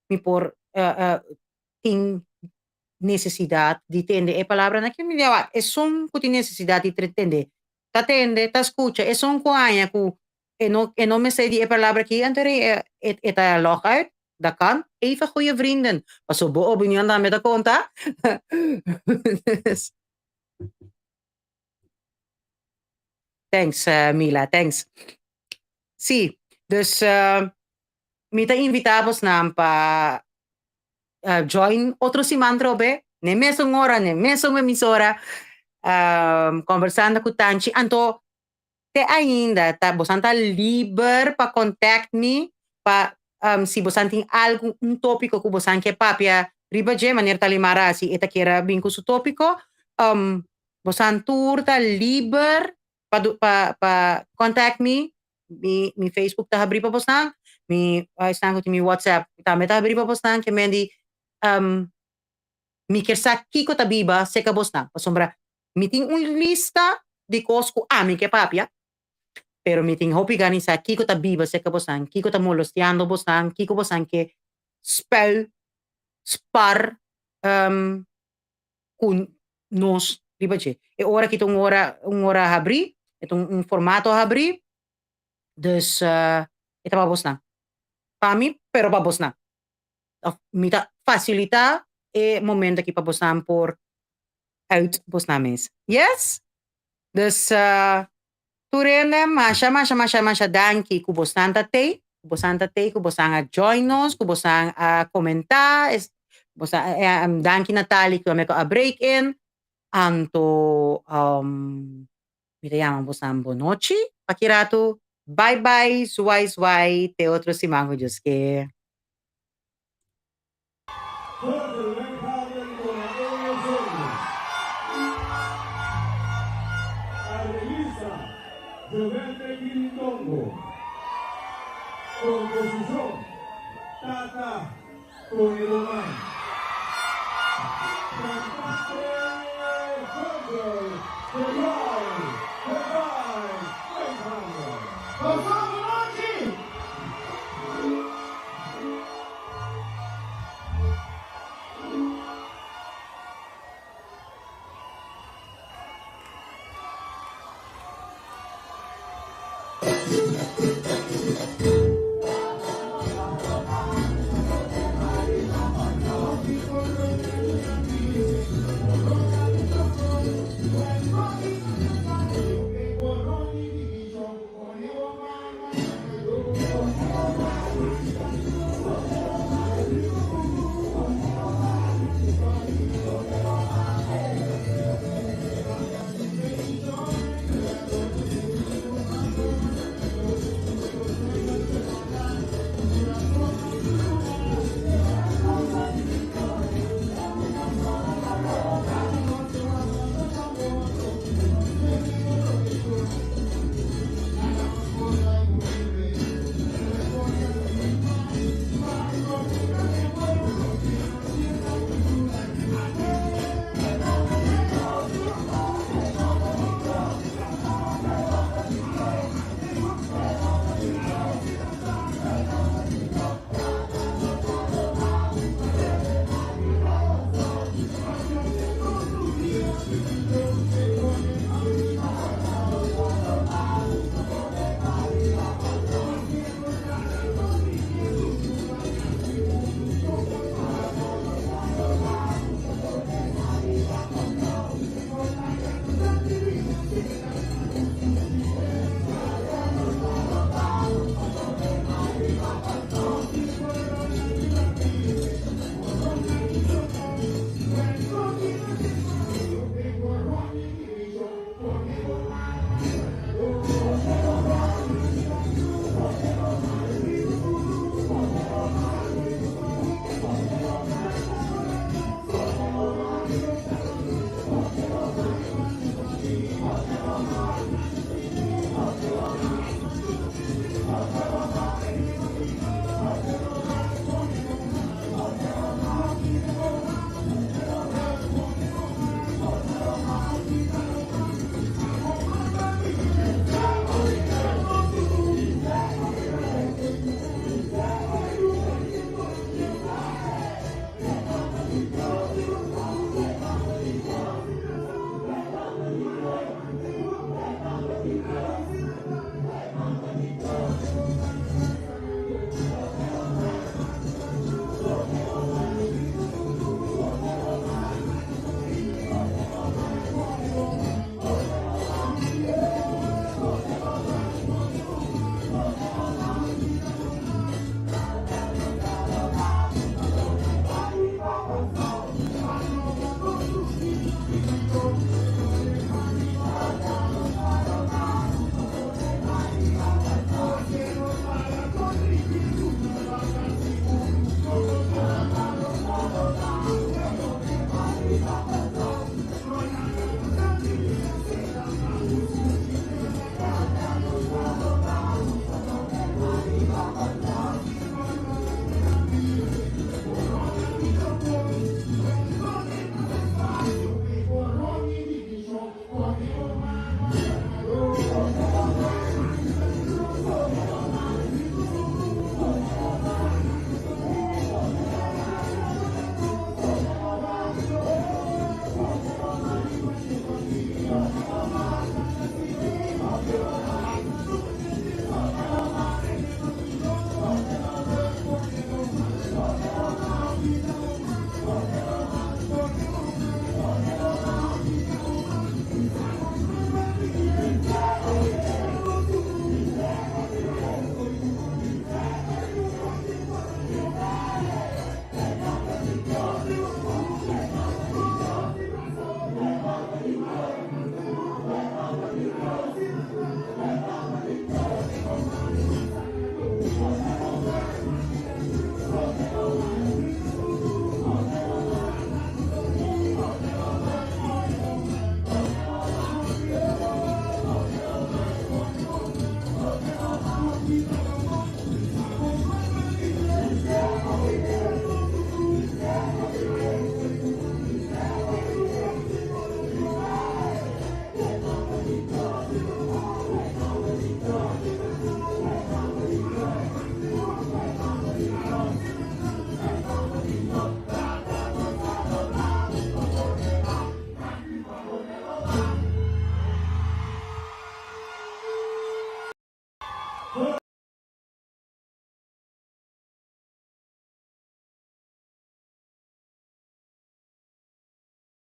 mi por ting necesidad de entender. E palabra na que me deu, é som que tem necessidade de entender. Tá entende, tá escuta, é som que anha que e não me sei die palavra que antere eta log uit. Dat kan. Even goede vrienden. Maar zo bo opinion dan met de conta. Thanks, Mila. Thanks. Sí, dus mita invitamos na pa join outro simantro be. Ne mesong ora, ne mesong emisora. Conversando com Tanchi. Anto, te ainda, tá? Você tá livre para contact me, para se você tem algo, tópico que você quer papia, riba de maneira talimara, se eta queira vir com o tópico, você tá livre para contact me, mi Facebook tá abrir para você, mi está com mi WhatsApp, tá abrir para você, que me di, mi quer sa kiko tá biba, se que você, para sombra, mi tem lista de coisas que ami que papia, pero mi ting hopi gani sa kiko ta biba se ka bosan, kiko ta molestiando bosan, kiko bosan ke spell, spar, kun nos, di ba che? E ora kita un ora abri, itong formato abri, dus ita pa bosna. Pami, pero pa bosna. Mita facilita e momento ki pa bosna por uit bosna mes. Yes? Dus Turene, masha danki kubosanta te, kubosanga join us, kubosang comentar, danki Natali que me a break in, anto mira llaman bosang bonochi, pakirato, bye bye, suwai, te otro simango Diyos que. Giovente Quindongo. Composición Tata Román.